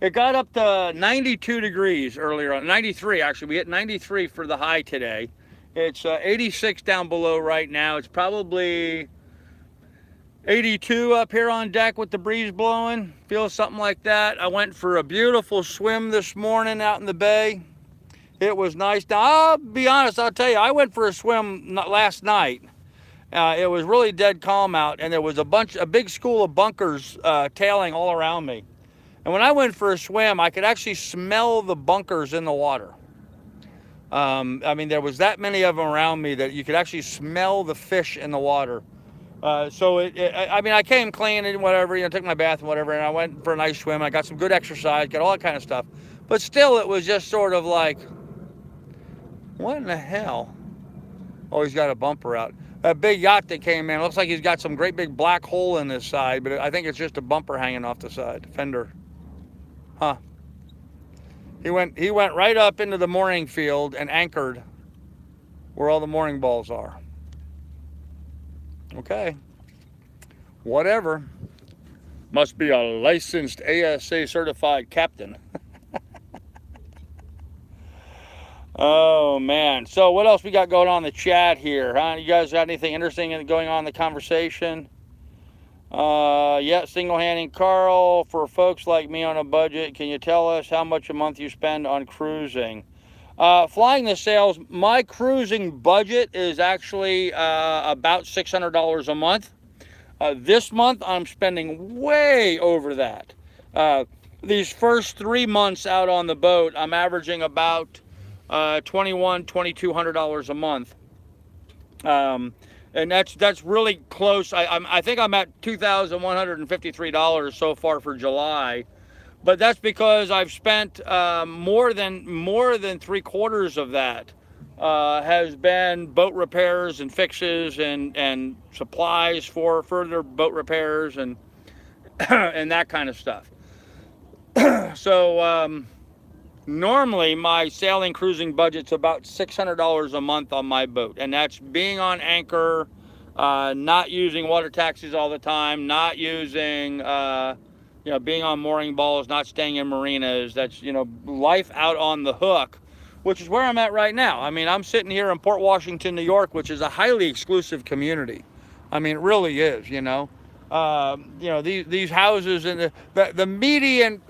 It got up to 92 degrees earlier on, 93 actually. We hit 93 for the high today. It's 86 down below right now. It's probably 82 up here on deck with the breeze blowing. Feels something like that. I went for a beautiful swim this morning out in the bay. It was nice. Now, I'll be honest, I'll tell you, I went for a swim last night. It was really dead calm out, and there was a big school of bunkers tailing all around me. And when I went for a swim, I could actually smell the bunkers in the water. I mean, there was that many of them around me that you could actually smell the fish in the water. So I mean, I came clean and whatever, you know, took my bath and whatever, and I went for a nice swim. I got some good exercise, got all that kind of stuff. But still, it was just sort of like, what in the hell? Oh, he's got a bumper out. That big yacht that came in, looks like he's got some great big black hole in his side, but I think it's just a bumper hanging off the side, fender. Huh. He went right up into the mooring field and anchored where all the mooring balls are. Okay. Whatever. Must be a licensed ASA certified captain. Oh man. So what else we got going on in the chat here, huh? You guys got anything interesting going on in the conversation? Yeah, single-handing Carl, for folks like me on a budget, can you tell us how much a month you spend on cruising? Flying the sails, my cruising budget is actually about $600 a month. This month, I'm spending way over that. These first 3 months out on the boat, I'm averaging about $2,200 a month. And that's really close. I think I'm at $2,153 so far for July. But that's because I've spent more than 3/4 of that has been boat repairs and fixes and supplies for further boat repairs and and that kind of stuff. So normally my sailing cruising budget's about $600 a month on my boat, and that's being on anchor, not using water taxis all the time, not using you know, being on mooring balls, not staying in marinas. That's, you know, life out on the hook, which is where I'm at right now. I mean, I'm sitting here in Port Washington, New York, which is a highly exclusive community. I mean, it really is, you know. You know, these houses and the median,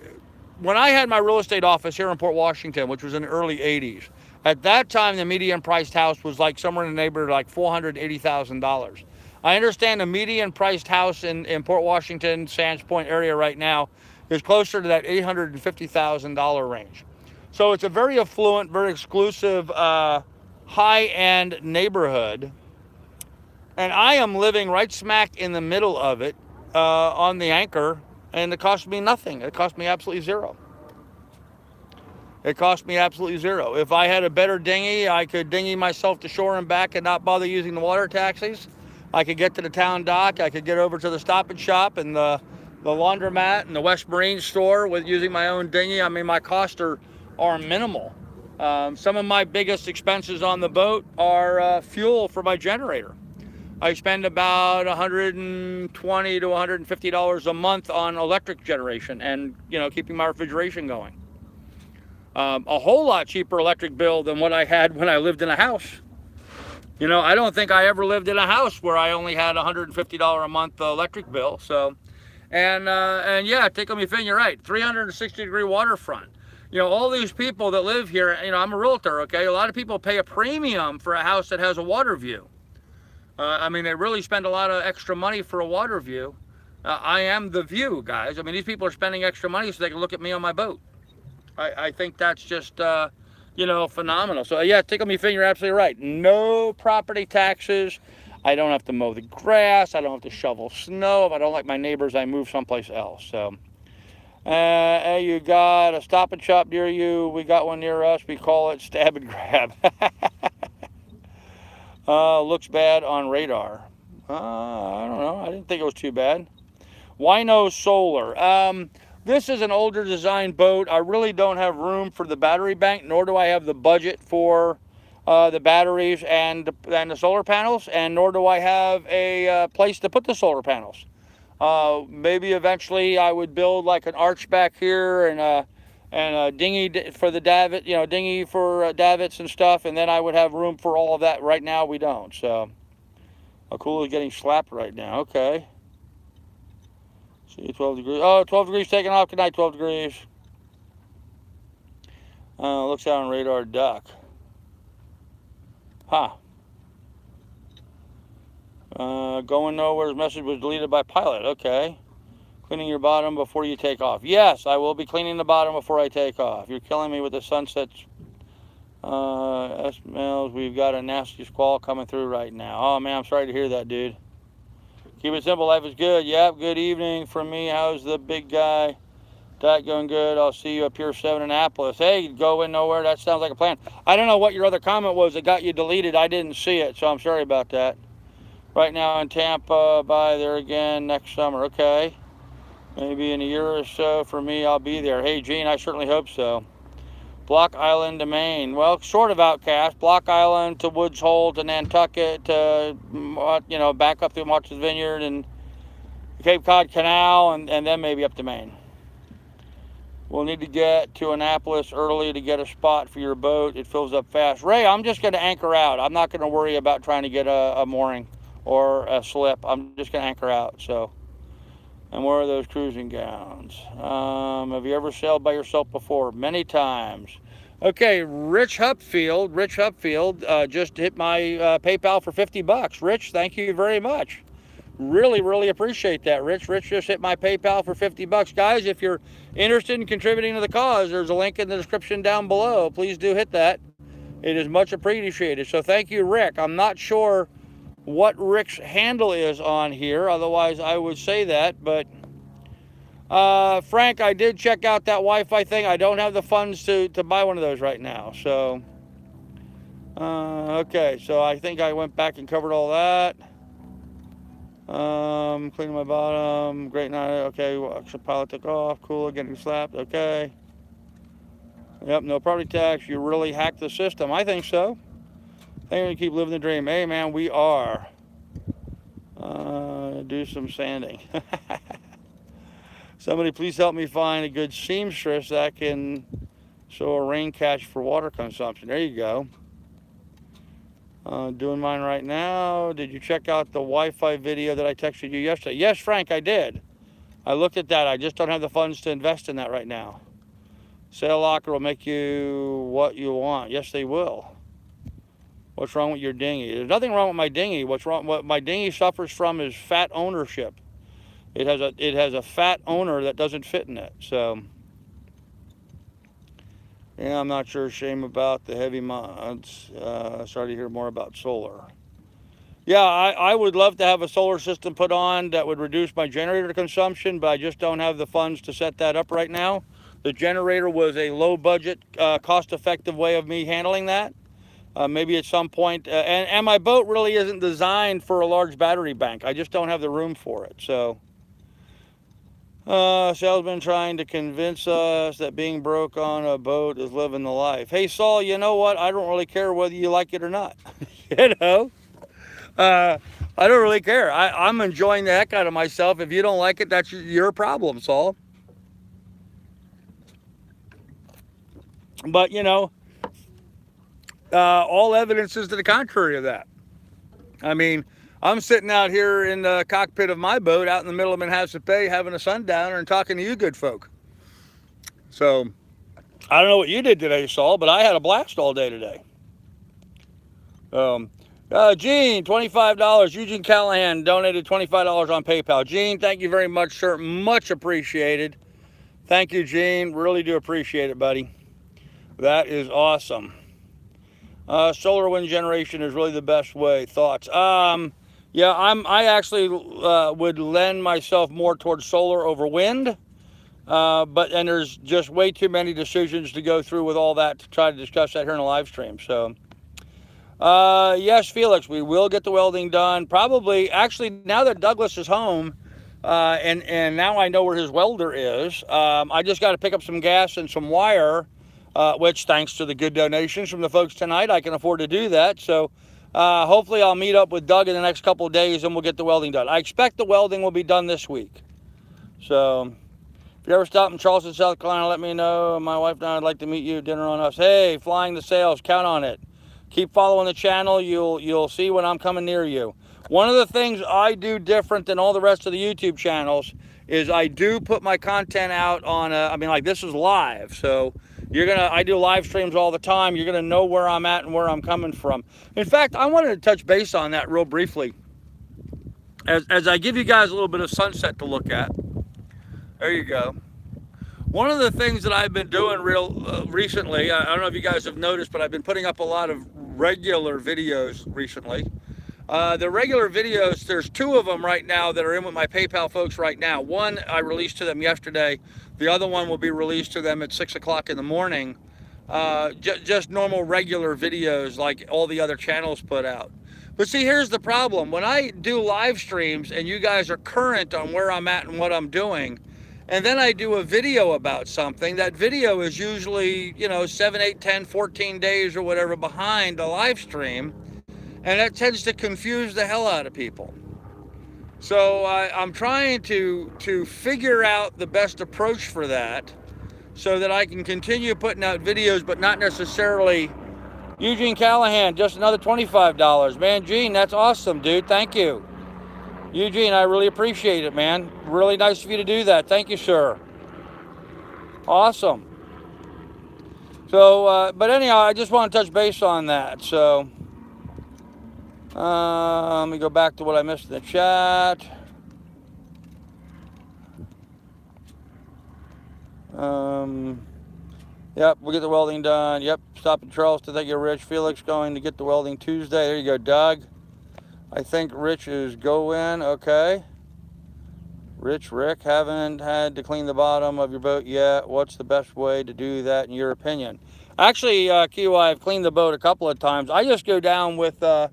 when I had my real estate office here in Port Washington, which was in the early 80s, at that time, the median priced house was like somewhere in the neighborhood of like $480,000. I understand the median priced house in Port Washington, Sands Point area right now is closer to that $850,000 range. So it's a very affluent, very exclusive, high-end neighborhood. And I am living right smack in the middle of it. on the anchor, and it cost me nothing. It cost me absolutely zero. It cost me absolutely zero. If I had a better dinghy, I could dinghy myself to shore and back and not bother using the water taxis. I could get to the town dock. I could get over to the Stop and Shop and the laundromat and the West Marine store with using my own dinghy. I mean, my costs are minimal. Some of my biggest expenses on the boat are fuel for my generator. I spend about $120 to $150 a month on electric generation and, you know, keeping my refrigeration going. A whole lot cheaper electric bill than what I had when I lived in a house. You know, I don't think I ever lived in a house where I only had $150 a month electric bill. So, and yeah, tickle me fin, you're right. 360-degree waterfront. You know, all these people that live here, you know, I'm a realtor, okay? A lot of people pay a premium for a house that has a water view. I mean, they really spend a lot of extra money for a water view. I am the view, guys. I mean, these people are spending extra money so they can look at me on my boat. I think that's just, you know, phenomenal. So, yeah, tickle me fin, you're absolutely right. No property taxes. I don't have to mow the grass. I don't have to shovel snow. If I don't like my neighbors, I move someplace else. So, you got a Stop and Shop near you. We got one near us. We call it Stab and Grab. Looks bad on radar. I don't know. I didn't think it was too bad. Wino Solar. This is an older design boat. I really don't have room for the battery bank, nor do I have the budget for the batteries and the solar panels, and nor do I have a place to put the solar panels. Maybe eventually I would build like an arch back here and a dinghy for the davit, you know, dinghy for davits and stuff, and then I would have room for all of that. Right now we don't. So, cool is getting slapped right now. Okay. See, 12 degrees. Oh, 12 degrees taking off. Good night, 12 degrees. Looks out on radar duck. Huh. Going nowhere's message was deleted by pilot. Okay. Cleaning your bottom before you take off. Yes, I will be cleaning the bottom before I take off. You're killing me with the sunsets. S-Mills, we've got a nasty squall coming through right now. Oh, man, I'm sorry to hear that, dude. Keep it simple. Life is good. Yep, good evening from me. How's the big guy? That going good. I'll see you up here, 7 Annapolis. Hey, going nowhere. That sounds like a plan. I don't know what your other comment was that got you deleted. I didn't see it, so I'm sorry about that. Right now in Tampa, by there again next summer. Okay. Maybe in a year or so for me, I'll be there. Hey, Gene, I certainly hope so. Block Island to Maine. Well, sort of outcast. Block Island to Woods Hole to Nantucket to, you know, back up through Martha's Vineyard and Cape Cod Canal and then maybe up to Maine. We'll need to get to Annapolis early to get a spot for your boat. It fills up fast. Ray, I'm just going to anchor out. I'm not going to worry about trying to get a mooring or a slip. I'm just going to anchor out. So, and where are those cruising gowns? Have you ever sailed by yourself before? Many times. Okay, Rich Hupfield just hit my PayPal for $50. Rich, thank you very much. Really, really appreciate that, Rich. Rich just hit my PayPal for $50. Guys, if you're interested in contributing to the cause, there's a link in the description down below. Please do hit that. It is much appreciated. So thank you, Rick. I'm not sure what Rick's handle is on here. Otherwise, I would say that. But, Frank, I did check out that Wi-Fi thing. I don't have the funds to buy one of those right now. So, okay. So I think I went back and covered all that. Cleaning my bottom. Great night. Okay. Pilot took off. Cool. Getting slapped. Okay. Yep. No property tax. You really hacked the system. I think so. I think we keep living the dream. Hey, man, we are. Do some sanding. Somebody please help me find a good seamstress that can sew a rain catch for water consumption. There you go. Doing mine right now. Did you check out the Wi-Fi video that I texted you yesterday? Yes, Frank, I did. I looked at that. I just don't have the funds to invest in that right now. Sail locker will make you what you want. Yes, they will. What's wrong with your dinghy? There's nothing wrong with my dinghy. What's wrong? What my dinghy suffers from is fat ownership. It has a fat owner that doesn't fit in it. So, yeah, I'm not sure. Shame about the heavy mods. Sorry to hear more about solar. Yeah, I would love to have a solar system put on that would reduce my generator consumption, but I just don't have the funds to set that up right now. The generator was a low budget, cost effective way of me handling that. Maybe at some point, and my boat really isn't designed for a large battery bank. I just don't have the room for it. So, salesman trying to convince us that being broke on a boat is living the life. Hey, Saul, you know what? I don't really care whether you like it or not. You know? I don't really care. I'm enjoying the heck out of myself. If you don't like it, that's your problem, Saul. But, you know, all evidence is to the contrary of that. I mean, I'm sitting out here in the cockpit of my boat out in the middle of Manhasset Bay having a sundowner and talking to you good folk. So, I don't know what you did today, Saul, but I had a blast all day today. Gene, $25. Eugene Callahan donated $25 on PayPal. Gene, thank you very much, sir. Much appreciated. Thank you, Gene. Really do appreciate it, buddy. That is awesome. Solar wind generation is really the best way. Thoughts? Yeah, I actually would lend myself more towards solar over wind. And there's just way too many decisions to go through with all that to try to discuss that here in a live stream. So, yes, Felix, we will get the welding done. Probably, actually, now that Douglas is home, and now I know where his welder is, I just got to pick up some gas and some wire, which, thanks to the good donations from the folks tonight, I can afford to do that. So, hopefully I'll meet up with Doug in the next couple of days and we'll get the welding done. I expect the welding will be done this week. So, if you ever stop in Charleston, South Carolina, let me know. My wife and I would like to meet you. Dinner on us. Hey, flying the sales. Count on it. Keep following the channel. You'll see when I'm coming near you. One of the things I do different than all the rest of the YouTube channels is I do put my content out on I mean, like, this is live. So I do live streams all the time. You're gonna know where I'm at and where I'm coming from. In fact, I wanted to touch base on that real briefly. As I give you guys a little bit of sunset to look at. There you go. One of the things that I've been doing recently, I don't know if you guys have noticed, but I've been putting up a lot of regular videos recently. The regular videos, there's 2 of them right now that are in with my PayPal folks right now. One I released to them yesterday. The other one will be released to them at 6 o'clock in the morning. Just normal regular videos like all the other channels put out. But see, here's the problem. When I do live streams and you guys are current on where I'm at and what I'm doing, and then I do a video about something, that video is usually, 7, 8, 10, 14 days or whatever behind the live stream. And that tends to confuse the hell out of people. So I'm trying to figure out the best approach for that so that I can continue putting out videos, but not necessarily. Eugene Callahan, just another $25. Man, Gene, that's awesome, dude. Thank you. Eugene, I really appreciate it, man. Really nice of you to do that. Thank you, sir. Awesome. So, but anyhow, I just want to touch base on that. So, let me go back to what I missed in the chat. Yep, we'll get the welding done. Yep, stop in Charleston. Thank you, Rich. Felix going to get the welding Tuesday. There you go, Doug. I think Rich is going. Okay. Rick, haven't had to clean the bottom of your boat yet. What's the best way to do that in your opinion? Actually, Kiwa, I've cleaned the boat a couple of times. I just go down with a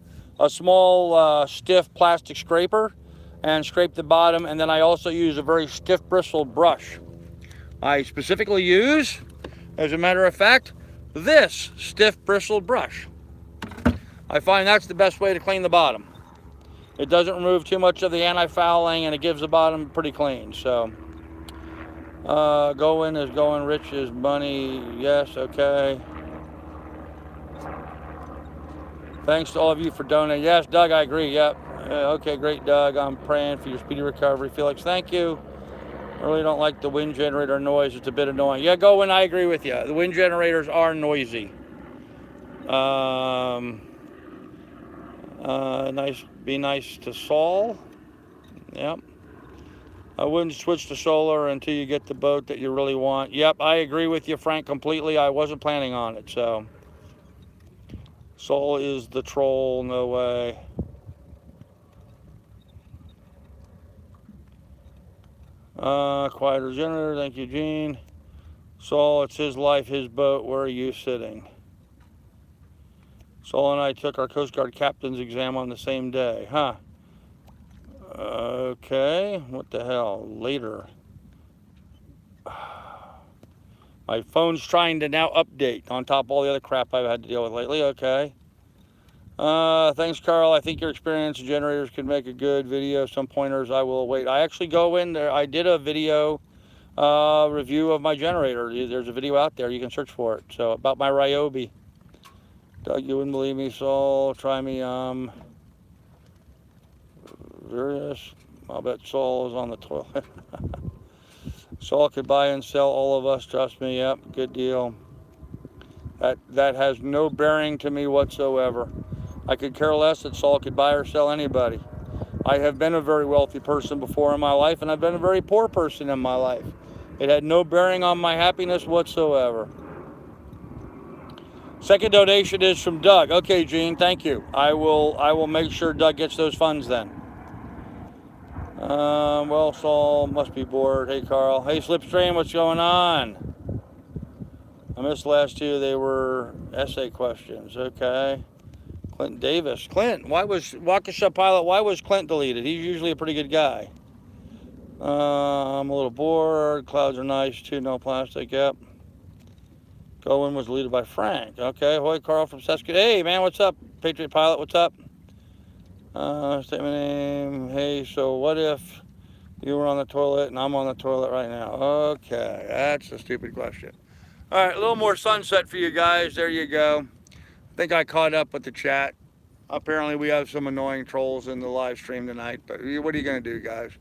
small stiff plastic scraper and scrape the bottom, and then I also use a very stiff bristled brush. I specifically use, as a matter of fact, this stiff bristled brush. I find that's the best way to clean the bottom. It doesn't remove too much of the anti-fouling, and it gives the bottom pretty clean. So, going is going, Rich is money. Yes, okay. Thanks to all of you for donating. Yes, Doug, I agree. Yep. Okay, great, Doug. I'm praying for your speedy recovery. Felix, thank you. I really don't like the wind generator noise. It's a bit annoying. Yeah, Goin, I agree with you. The wind generators are noisy. Be nice to Saul. Yep. I wouldn't switch to solar until you get the boat that you really want. Yep, I agree with you, Frank, completely. I wasn't planning on it, so. Saul is the troll, no way. Quieter generator, thank you, Gene. Saul, it's his life, his boat. Where are you sitting? Saul and I took our Coast Guard captain's exam on the same day. Huh. Okay. What the hell? Later. My phone's trying to now update on top of all the other crap I've had to deal with lately. Okay. Thanks, Carl. I think your experience in generators could make a good video. Some pointers I will wait. I actually go in there. I did a video review of my generator. There's a video out there. You can search for it. So about my Ryobi. Doug, you wouldn't believe me, Saul. Try me. Various. I'll bet Saul is on the toilet. Saul could buy and sell all of us. Trust me. Yep. Good deal. That has no bearing to me whatsoever. I could care less that Saul could buy or sell anybody. I have been a very wealthy person before in my life, and I've been a very poor person in my life. It had no bearing on my happiness whatsoever. Second donation is from Doug. Okay, Gene, thank you. I will make sure Doug gets those funds then. Well, Saul must be bored. Hey, Carl. Hey, Slipstream, what's going on? I missed the last two. They were essay questions. Okay. Clint Davis. Clint, why was Waukesha Pilot, why was Clint deleted? He's usually a pretty good guy. I'm a little bored. Clouds are nice too. No plastic. Yep. Going was deleted by Frank. Okay. Hoy Carl from Saskatoon. Hey, man, what's up? Patriot Pilot, what's up? Statement name. Hey, so what if you were on the toilet and I'm on the toilet right now? Okay. That's a stupid question. All right. A little more sunset for you guys. There you go. I think I caught up with the chat. Apparently we have some annoying trolls in the live stream tonight, but what are you going to do, guys?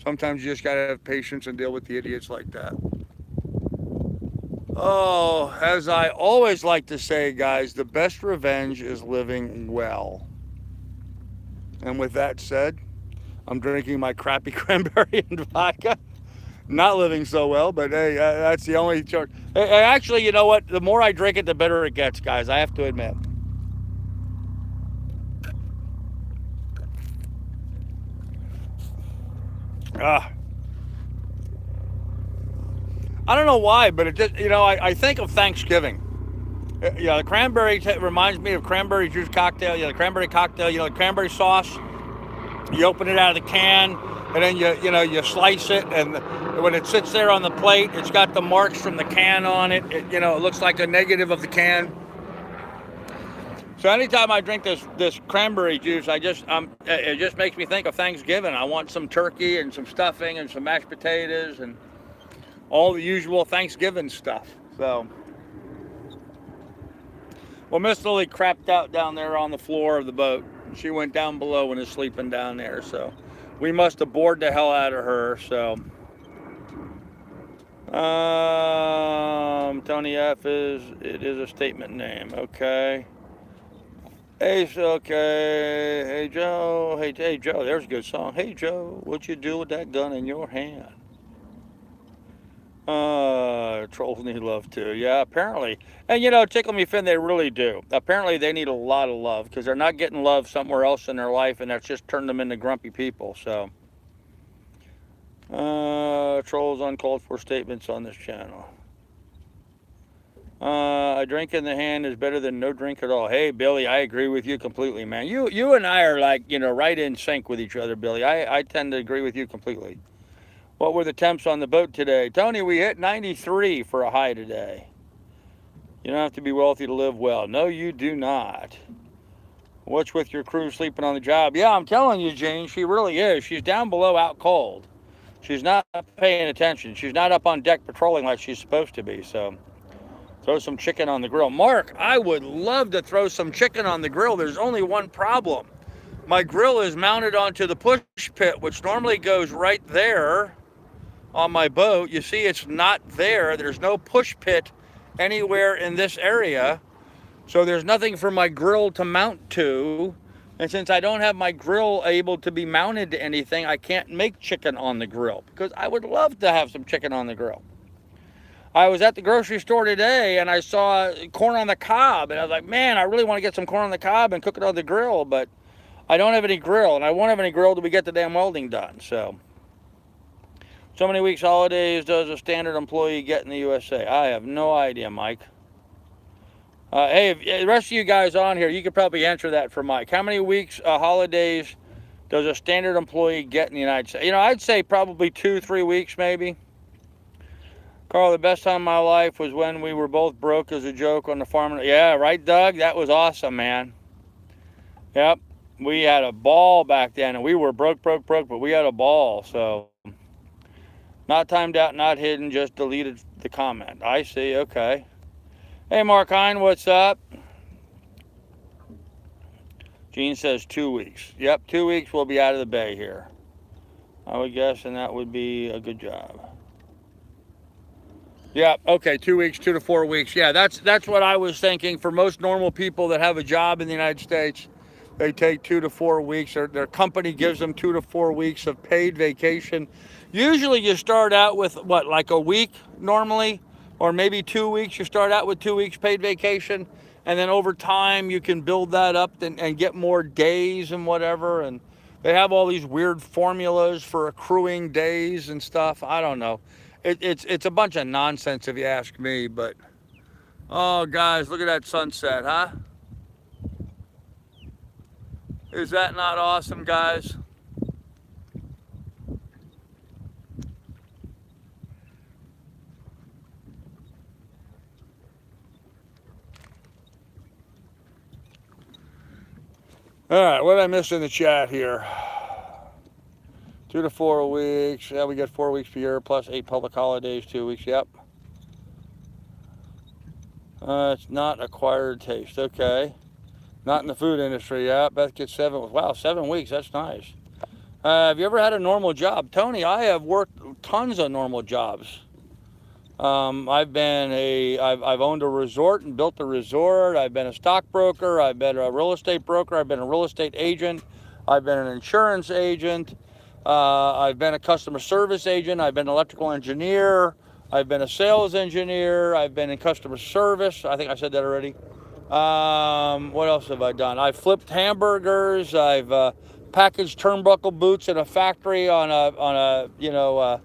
Sometimes you just got to have patience and deal with the idiots like that. Oh, as I always like to say, guys, the best revenge is living well. And with that said, I'm drinking my crappy cranberry and vodka. Not living so well, but hey, that's the only choice. Hey, actually, you know what? The more I drink it, the better it gets, guys. I have to admit. I don't know why, but it just, you know, I think of Thanksgiving. Yeah, the cranberry reminds me of cranberry juice cocktail. Yeah, the cranberry cocktail. You know, the cranberry sauce. You open it out of the can, and then you slice it, and when it sits there on the plate, it's got the marks from the can on it. It looks like a negative of the can. So anytime I drink this cranberry juice, it just makes me think of Thanksgiving. I want some turkey and some stuffing and some mashed potatoes and all the usual Thanksgiving stuff. So, well, Miss Lily crapped out down there on the floor of the boat. She went down below and is sleeping down there. So, we must have bored the hell out of her. So, Tony F it is a statement name. Okay. Hey, okay. Hey, Joe. Hey, Joe. There's a good song. Hey, Joe, what you do with that gun in your hand? Trolls need love too. Yeah, apparently. And Tickle Me Fin, they really do. Apparently they need a lot of love because they're not getting love somewhere else in their life, and that's just turned them into grumpy people. So, trolls uncalled for statements on this channel. A drink in the hand is better than no drink at all. Hey, Billy, I agree with you completely, man. You and I are like, right in sync with each other, Billy. I tend to agree with you completely. What were the temps on the boat today? Tony, we hit 93 for a high today. You don't have to be wealthy to live well. No, you do not. What's with your crew sleeping on the job? Yeah, I'm telling you, Jane, she really is. She's down below out cold. She's not paying attention. She's not up on deck patrolling like she's supposed to be, so throw some chicken on the grill. Mark, I would love to throw some chicken on the grill. There's only one problem. My grill is mounted onto the push pit, which normally goes right there on my boat. You see, it's not there. There's no push pit anywhere in this area. So there's nothing for my grill to mount to. And since I don't have my grill able to be mounted to anything, I can't make chicken on the grill because I would love to have some chicken on the grill. I was at the grocery store today and I saw corn on the cob, and I was like, man, I really want to get some corn on the cob and cook it on the grill, but I don't have any grill, and I won't have any grill till we get the damn welding done. So So many weeks holidays does a standard employee get in the USA? I have no idea, Mike. Hey, the rest of you guys on here, you could probably answer that for Mike. How many weeks holidays does a standard employee get in the United States? You know, I'd say probably 2-3 weeks maybe. Carl, the best time of my life was when we were both broke as a joke on the farm. Yeah, right, Doug? That was awesome, man. Yep. We had a ball back then, and we were broke, but we had a ball. So, not timed out, not hidden, just deleted the comment. I see, okay. Hey, Mark Hine, what's up? Gene says 2 weeks. Yep, 2 weeks we'll be out of the bay here. I would guess, and that would be a good job. Yeah, okay, 2 weeks, 2 to 4 weeks. Yeah, that's what I was thinking. For most normal people that have a job in the United States, they take 2 to 4 weeks. Their company gives them 2 to 4 weeks of paid vacation. Usually you start out with, what, like a week normally? Or maybe 2 weeks. You start out with 2 weeks paid vacation. And then over time you can build that up and get more days and whatever. And they have all these weird formulas for accruing days and stuff. I don't know. It's a bunch of nonsense if you ask me, but oh guys, look at that sunset, huh? Is that not awesome, guys? All right, what did I miss in the chat here? 2 to 4 weeks. Yeah, we get 4 weeks per year plus 8 public holidays, 2 weeks. Yep. It's not acquired taste. Okay. Not in the food industry. Yeah, Beth gets 7. Wow, 7 weeks. That's nice. Have you ever had a normal job? Tony, I have worked tons of normal jobs. I've owned a resort and built a resort. I've been a stockbroker. I've been a real estate broker. I've been a real estate agent. I've been an insurance agent. I've been a customer service agent. I've been an electrical engineer. I've been a sales engineer. I've been in customer service. I think I said that already. What else have I done? I've flipped hamburgers. I've packaged turnbuckle boots in a factory on a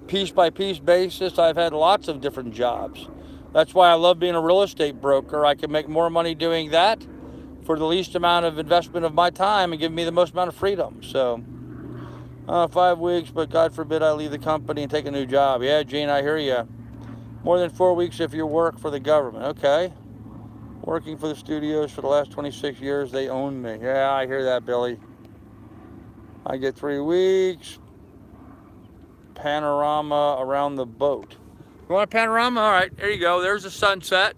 piece by piece basis. I've had lots of different jobs. That's why I love being a real estate broker. I can make more money doing that for the least amount of investment of my time and give me the most amount of freedom. So 5 weeks, but God forbid I leave the company and take a new job. Yeah, Gene, I hear you. More than 4 weeks if you work for the government. Okay. Working for the studios for the last 26 years, they own me. Yeah, I hear that, Billy. I get 3 weeks. Panorama around the boat. You want a panorama? All right, there you go. There's the sunset.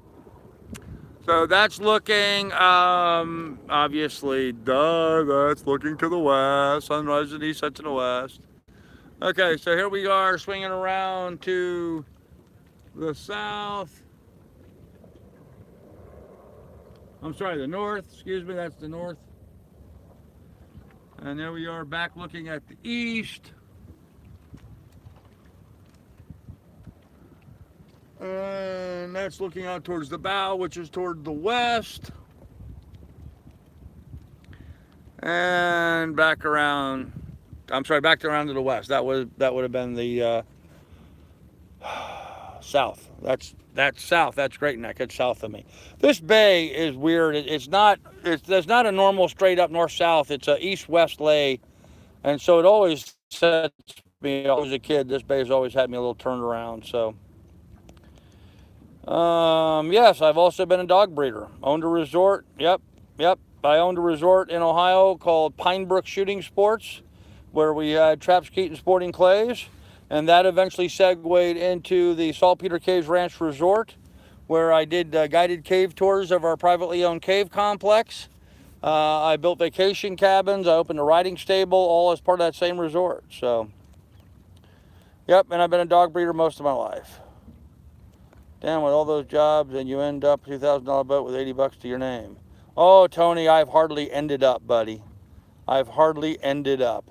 So that's looking, obviously, that's looking to the west. Sunrise in the east, sets in the west. Okay, so here we are swinging around to the south. I'm sorry, the north. Excuse me, that's the north. And there we are back looking at the east. And that's looking out towards the bow, which is toward the west. And back around, back around to the west. That would have been the south. That's south. That's Great Neck. It's south of me. This bay is weird. There's not a normal straight up north-south. It's a east-west lay. And so it always sets me, I was a kid, this bay has always had me a little turned around, so. Yes, I've also been a dog breeder. Owned a resort. Yep. I owned a resort in Ohio called Pinebrook Shooting Sports, where we had trap, skeet, and sporting clays. And that eventually segued into the Saltpeter Caves Ranch Resort, where I did guided cave tours of our privately owned cave complex. I built vacation cabins. I opened a riding stable, all as part of that same resort. So, yep, and I've been a dog breeder most of my life. Damn, with all those jobs, and you end up $2,000 boat with $80 to your name. Oh, Tony, I've hardly ended up, buddy. I've hardly ended up.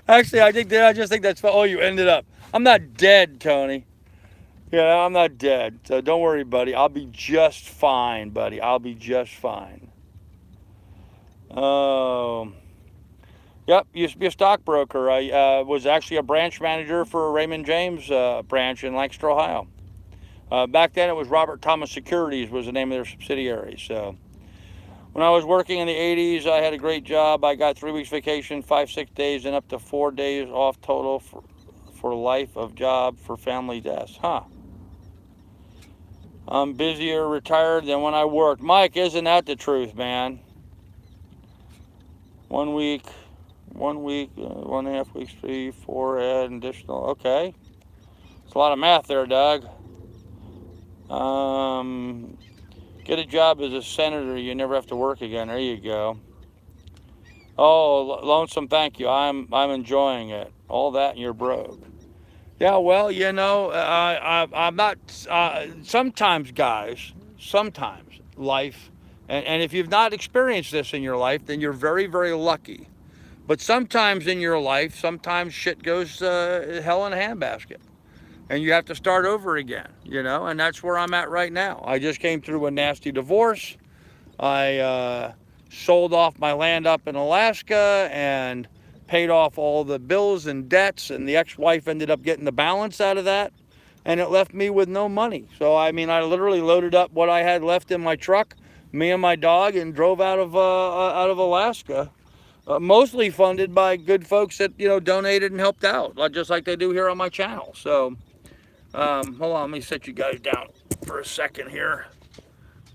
Actually, I just think that's fun. Oh, you ended up. I'm not dead, Tony. Yeah, I'm not dead. So don't worry, buddy. I'll be just fine, buddy. I'll be just fine. Oh. Yep, used to be a stockbroker. I was actually a branch manager for Raymond James branch in Lancaster, Ohio. Back then it was Robert Thomas Securities was the name of their subsidiary. So when I was working in the 80s, I had a great job. I got 3 weeks vacation, 5-6 days, and up to 4 days off total for life of job for family deaths. Huh. I'm busier retired than when I worked. Mike, isn't that the truth, man? 1 week, 1.5 weeks, 3, 4, add additional. Okay. It's a lot of math there, Doug. Get a job as a senator. You never have to work again. There you go. Oh, lonesome, thank you. I'm enjoying it. All that and you're broke. Yeah, well, you know, I'm not, sometimes guys, sometimes life, and if you've not experienced this in your life, then you're very, very lucky. But sometimes in your life, sometimes shit goes hell in a handbasket. And you have to start over again, you know, and that's where I'm at right now. I just came through a nasty divorce. I sold off my land up in Alaska and paid off all the bills and debts, and the ex-wife ended up getting the balance out of that, and it left me with no money. So, I mean, I literally loaded up what I had left in my truck, me and my dog, and drove out of Alaska. Mostly funded by good folks that, you know, donated and helped out, just like they do here on my channel. So, hold on, let me set you guys down for a second here.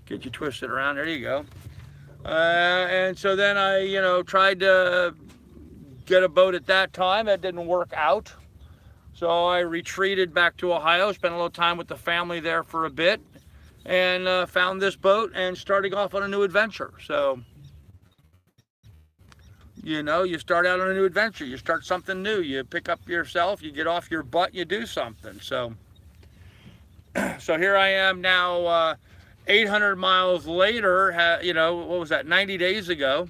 Get you twisted around. There you go. And so then I, you know, tried to get a boat at that time. That didn't work out. So I retreated back to Ohio, spent a little time with the family there for a bit, and found this boat and starting off on a new adventure. So, you know, you start out on a new adventure. You start something new. You pick up yourself, you get off your butt, you do something. So here I am now, 800 miles later, you know, what was that, 90 days ago?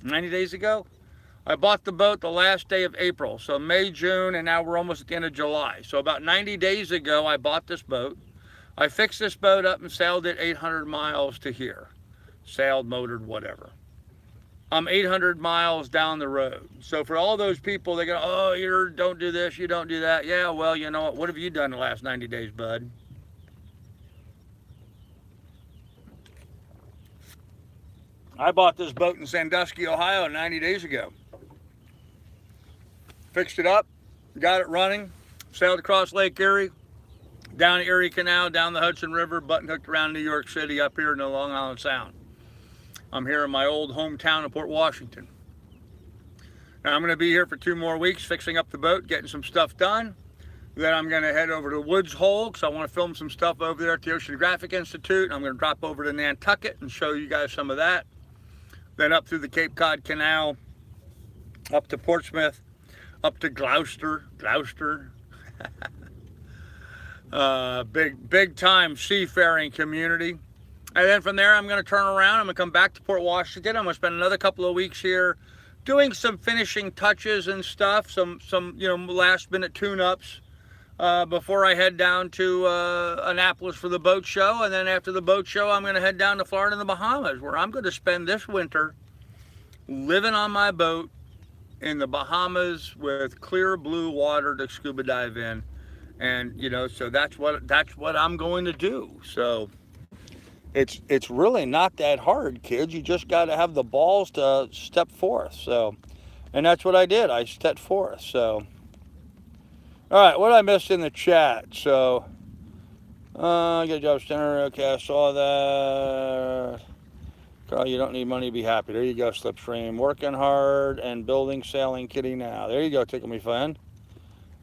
90 days ago? I bought the boat the last day of April, so May, June, and now we're almost at the end of July. So about 90 days ago, I bought this boat. I fixed this boat up and sailed it 800 miles to here. Sailed, motored, whatever. I'm 800 miles down the road. So for all those people, they go, oh, you don't do this, you don't do that. Yeah, well, you know what have you done the last 90 days, bud? I bought this boat in Sandusky, Ohio 90 days ago. Fixed it up, got it running, sailed across Lake Erie, down the Erie Canal, down the Hudson River, button hooked around New York City, up here in the Long Island Sound. I'm here in my old hometown of Port Washington. Now I'm going to be here for 2 more weeks, fixing up the boat, getting some stuff done. Then I'm going to head over to Woods Hole, because I want to film some stuff over there at the Oceanographic Institute. I'm going to drop over to Nantucket and show you guys some of that. Then up through the Cape Cod Canal, up to Portsmouth, up to Gloucester. Big time seafaring community. And then from there, I'm going to turn around. I'm going to come back to Port Washington. I'm going to spend another couple of weeks here doing some finishing touches and stuff, some you know, last minute tune-ups before I head down to Annapolis for the boat show. And then after the boat show, I'm going to head down to Florida and the Bahamas, where I'm going to spend this winter living on my boat in the Bahamas with clear blue water to scuba dive in. And, you know, so that's what I'm going to do. So it's really not that hard, kids. You just got to have the balls to step forth. So, and that's what I did. I stepped forth. So, all right, what I missed in the chat. So, get a job center. Okay, I saw that. Carl, you don't need money to be happy. There you go, Slipstream. Working hard and building, sailing, kitty now. There you go, Tickle Me Fun.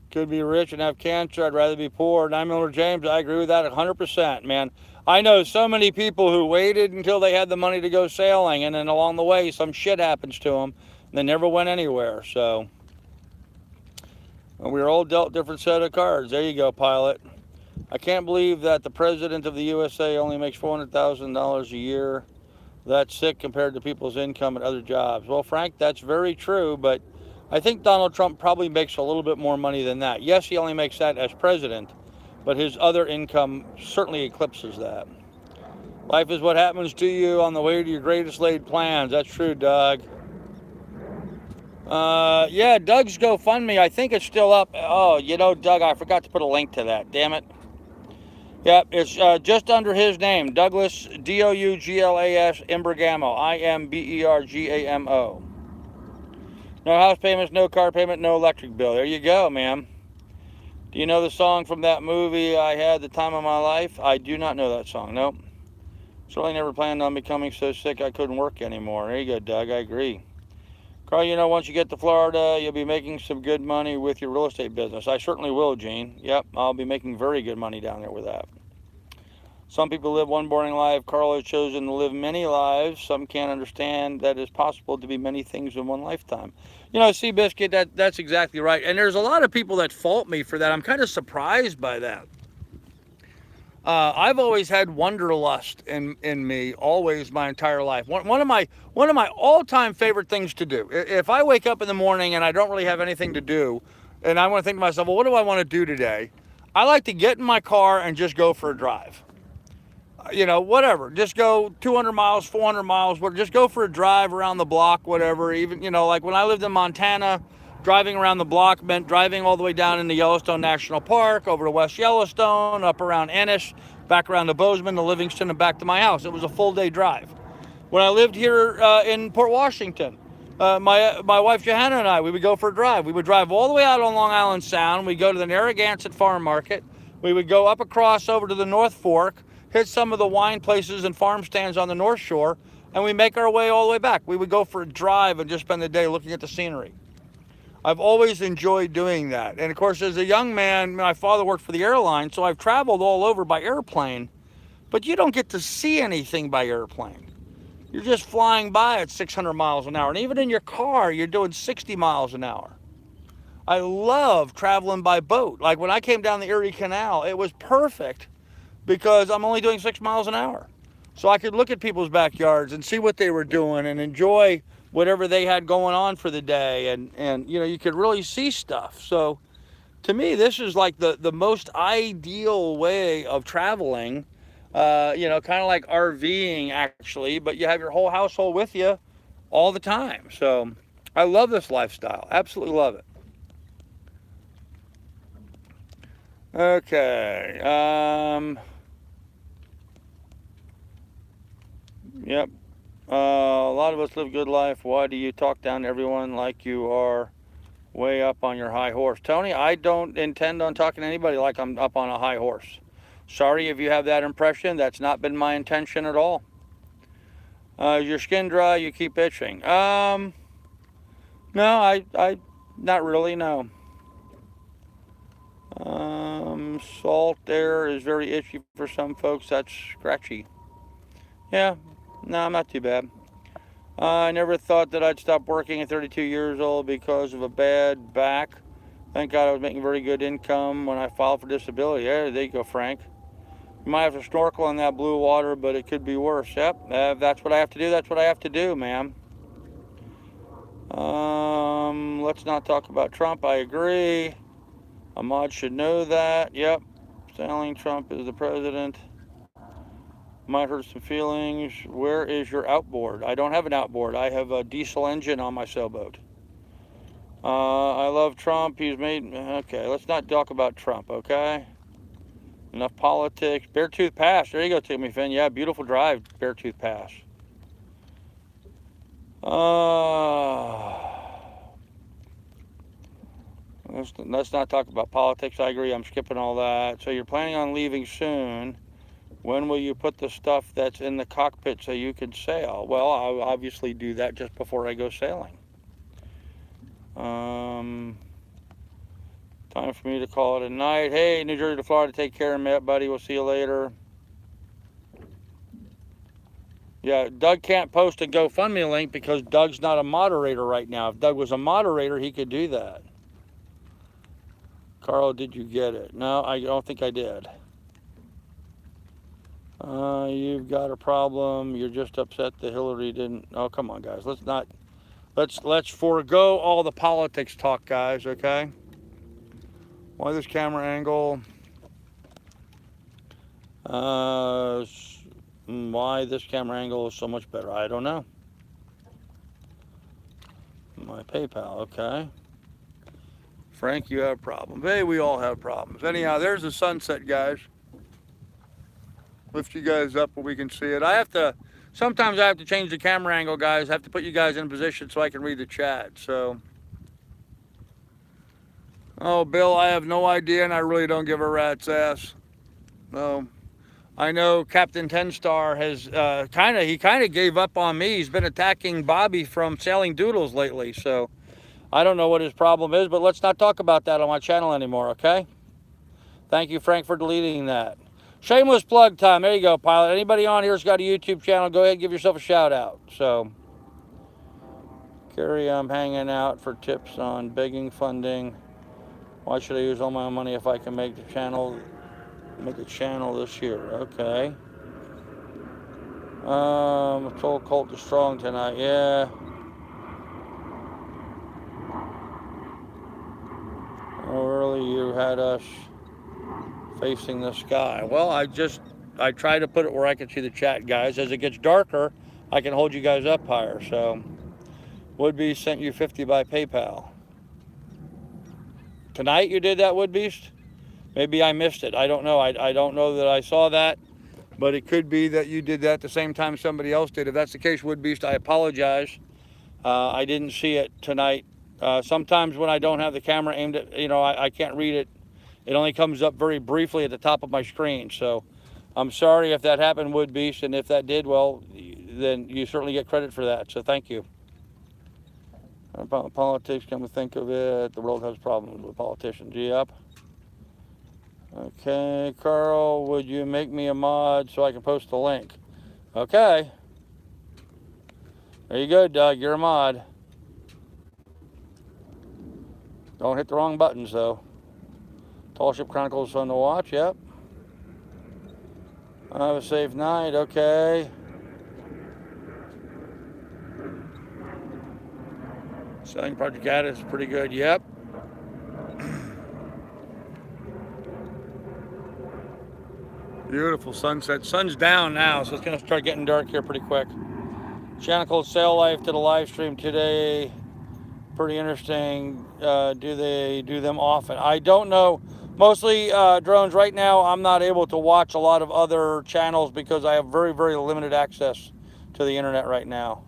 Could be rich and have cancer. I'd rather be poor. 9mm James, I agree with that 100%, man. I know so many people who waited until they had the money to go sailing, and then along the way, some shit happens to them, and they never went anywhere. So, we were all dealt different set of cards. There you go, pilot. I can't believe that the president of the USA only makes $400,000 a year. That's sick compared to people's income at other jobs. Well, Frank, that's very true, but I think Donald Trump probably makes a little bit more money than that. Yes, he only makes that as president, but his other income certainly eclipses that. Life is what happens to you on the way to your greatest laid plans. That's true, Doug. Yeah, Doug's GoFundMe, I think it's still up. Oh, you know, Doug, I forgot to put a link to that. Damn it. Yep, it's just under his name, Douglas, Douglas Imbergamo, Imbergamo. No house payments, no car payment, no electric bill. There you go, man. Do you know the song from that movie, I Had the Time of My Life? I do not know that song, nope. Certainly never planned on becoming so sick I couldn't work anymore. There you go, Doug, I agree. Carl, you know, once you get to Florida, you'll be making some good money with your real estate business. I certainly will, Gene. Yep, I'll be making very good money down there with that. Some people live one boring life. Carl has chosen to live many lives. Some can't understand that it's possible to be many things in one lifetime. You know, Seabiscuit, that's exactly right. And there's a lot of people that fault me for that. I'm kind of surprised by that. I've always had wanderlust in me, always my entire life. One of my all-time favorite things to do. If I wake up in the morning and I don't really have anything to do, and I want to think to myself, well, what do I want to do today? I like to get in my car and just go for a drive. You know, whatever. Just go 200 miles, 400 miles, just go for a drive around the block, whatever. Even, you know, like when I lived in Montana, driving around the block meant driving all the way down into Yellowstone National Park, over to West Yellowstone, up around Ennis, back around to Bozeman, to Livingston, and back to my house. It was a full day drive. When I lived here in Port Washington, my wife Johanna and I, we would go for a drive. We would drive all the way out on Long Island Sound. We'd go to the Narragansett Farm Market. We would go up across over to the North Fork, hit some of the wine places and farm stands on the North Shore, and we make our way all the way back. We would go for a drive and just spend the day looking at the scenery. I've always enjoyed doing that. And of course, as a young man, my father worked for the airline, so I've traveled all over by airplane, but you don't get to see anything by airplane. You're just flying by at 600 miles an hour. And even in your car, you're doing 60 miles an hour. I love traveling by boat. Like when I came down the Erie Canal, it was perfect because I'm only doing 6 miles an hour. So I could look at people's backyards and see what they were doing and enjoy whatever they had going on for the day. And you know, you could really see stuff. So to me, this is like the most ideal way of traveling. You know, kind of like RVing actually, but you have your whole household with you all the time. So I love this lifestyle. Absolutely love it. Okay. Yep. A lot of us live good life. Why do you talk down to everyone like you are way up on your high horse? Tony, I don't intend on talking to anybody like I'm up on a high horse. Sorry if you have that impression. That's not been my intention at all. Is your skin dry? You keep itching. No, I, not really, no. Salt air is very itchy for some folks. That's scratchy. Yeah, no, I'm not too bad. I never thought that I'd stop working at 32 years old because of a bad back. Thank God I was making very good income when I filed for disability. There you go, Frank. You might have to snorkel in that blue water, but it could be worse. Yep, if that's what I have to do, that's what I have to do, ma'am. Let's not talk about Trump. I agree. Ahmad should know that. Yep. Selling Trump is the president. Might hurt some feelings. Where is your outboard? I don't have an outboard. I have a diesel engine on my sailboat. I love Trump. He's made... Okay, let's not talk about Trump, okay? Enough politics. Beartooth Pass. There you go, Timmy Finn. Yeah, beautiful drive, Beartooth Pass. Let's not talk about politics. I agree. I'm skipping all that. So you're planning on leaving soon. When will you put the stuff that's in the cockpit so you can sail? Well, I'll obviously do that just before I go sailing. Time for me to call it a night. Hey, New Jersey to Florida, take care, Matt, buddy. We'll see you later. Yeah, Doug can't post a GoFundMe link because Doug's not a moderator right now. If Doug was a moderator, he could do that. Carl, did you get it? No, I don't think I did. You've got a problem. You're just upset that Hillary didn't. Oh, come on, guys. Let's forego all the politics talk, guys, okay? Why this camera angle? Why this camera angle is so much better? I don't know. My PayPal, okay. Frank, you have problems. Hey, we all have problems. Anyhow, there's the sunset, guys. Lift you guys up where we can see it. Sometimes I have to change the camera angle, guys. I have to put you guys in position so I can read the chat, so. Oh, Bill, I have no idea, and I really don't give a rat's ass. No. I know Captain 10-Star has he kind of gave up on me. He's been attacking Bobby from Sailing Doodles lately, so I don't know what his problem is, but let's not talk about that on my channel anymore, okay? Thank you, Frank, for deleting that. Shameless plug time. There you go, Pilot. Anybody on here's got a YouTube channel, go ahead and give yourself a shout out. So, Carrie, I'm hanging out for tips on begging funding. Why should I use all my money if I can make a channel this year? Okay. Soul Cult is strong tonight. Yeah. Oh, early you had us facing the sky. Well, I try to put it where I can see the chat, guys. As it gets darker, I can hold you guys up higher. So, Woodbeast sent you 50 by PayPal. Tonight you did that, Woodbeast? Maybe I missed it. I don't know. I don't know that I saw that, but it could be that you did that the same time somebody else did. If that's the case, Woodbeast, I apologize. I didn't see it tonight. Sometimes when I don't have the camera aimed at, I can't read it. It only comes up very briefly at the top of my screen. So I'm sorry if that happened, Woodbeast, and if that did, well, then you certainly get credit for that. So thank you. Politics, come to think of it, the world has problems with politicians. Yep. Okay, Carl, would you make me a mod so I can post the link? Okay. There you go, Doug. You're a mod. Don't hit the wrong buttons, though. Tall Ship Chronicles on the watch. Yep. Have a safe night. Okay. Selling Project Ada is pretty good. Yep. Beautiful sunset. Sun's down now, so it's going to start getting dark here pretty quick. Channel called Sail Life did a live stream today. Pretty interesting. Do they do them often? I don't know. Mostly drones. Right now, I'm not able to watch a lot of other channels because I have very, very limited access to the internet right now.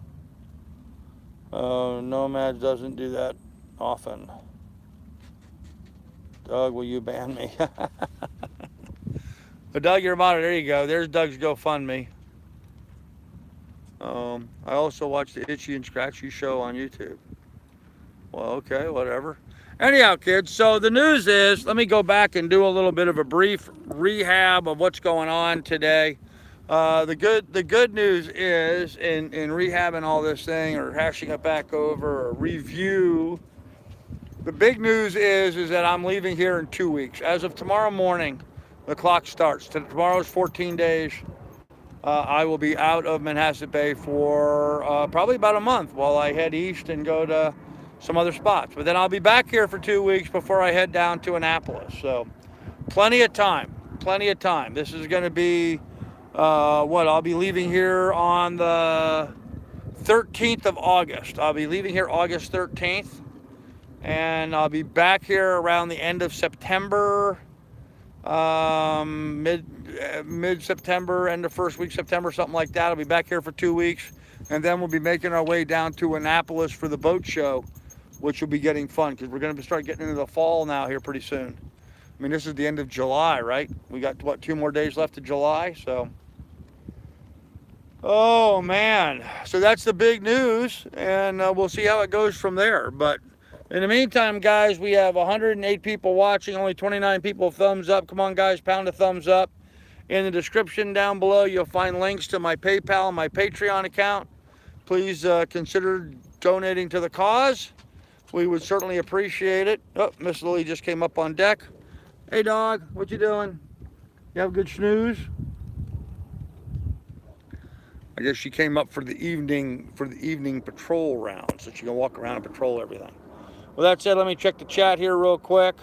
Nomad doesn't do that often. Doug, will you ban me? But Doug, you're a moderator. There you go. There's Doug's GoFundMe. I also watch the Itchy and Scratchy show on YouTube. Well, okay, whatever. Anyhow, kids, so the news is, let me go back and do a little bit of a brief rehab of what's going on today. The good news is, in rehabbing all this thing, or hashing it back over, or review, the big news is that I'm leaving here in 2 weeks. As of tomorrow morning, the clock starts. Tomorrow's 14 days. I will be out of Manhasset Bay for probably about a month while I head east and go to some other spots. But then I'll be back here for 2 weeks before I head down to Annapolis. So plenty of time, plenty of time. This is going to be, I'll be leaving here on the 13th of August. I'll be leaving here August 13th. And I'll be back here around the end of September, mid-September, end of first week September, something like that. I'll be back here for 2 weeks, and then we'll be making our way down to Annapolis for the boat show, which will be getting fun because we're going to start getting into the fall now here pretty soon. I mean, this is the end of July, right? We got, what, 2 more days left of July, so. Oh, man. So that's the big news, and we'll see how it goes from there. But in the meantime, guys, we have 108 people watching, only 29 people thumbs up. Come on, guys, pound a thumbs up. In the description down below, you'll find links to my PayPal and my Patreon account. Please consider donating to the cause. We would certainly appreciate it. Oh, Miss Lily just came up on deck. Hey, dog, what you doing? You have a good snooze? I guess she came up for the evening patrol round, so she can walk around and patrol everything. Well, that said, let me check the chat here real quick.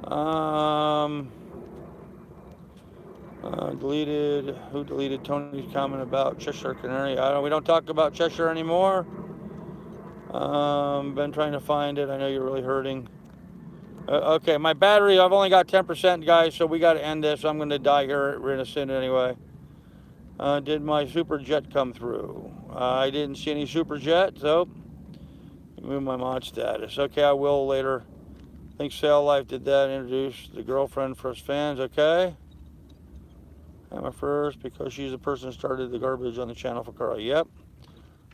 Who deleted Tony's comment about Cheshire Canary? We don't talk about Cheshire anymore. Been trying to find it. I know you're really hurting. Okay, my battery, I've only got 10%, guys, so we got to end this. I'm going to die here in a second anyway. Did my super jet come through? I didn't see any super jet, so move my mod status. Okay, I will later. I think Sail Life did that. Introduce the girlfriend for us fans. Okay. Emma first because she's the person who started the garbage on the channel for Carl. Yep.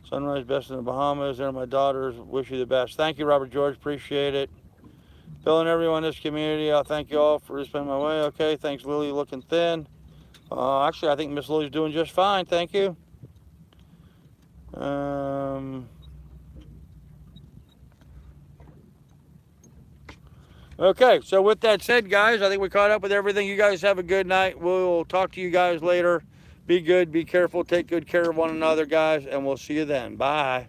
Sunrise best in the Bahamas. They're my daughters. Wish you the best. Thank you, Robert George. Appreciate it. Bill and everyone in this community, I'll thank you all for spending my way. Okay, thanks, Lily, looking thin. Actually, I think Miss Lily's doing just fine. Thank you. Okay, so with that said, guys, I think we caught up with everything. You guys have a good night. We'll talk to you guys later. Be good, be careful, take good care of one another, guys, and we'll see you then. Bye.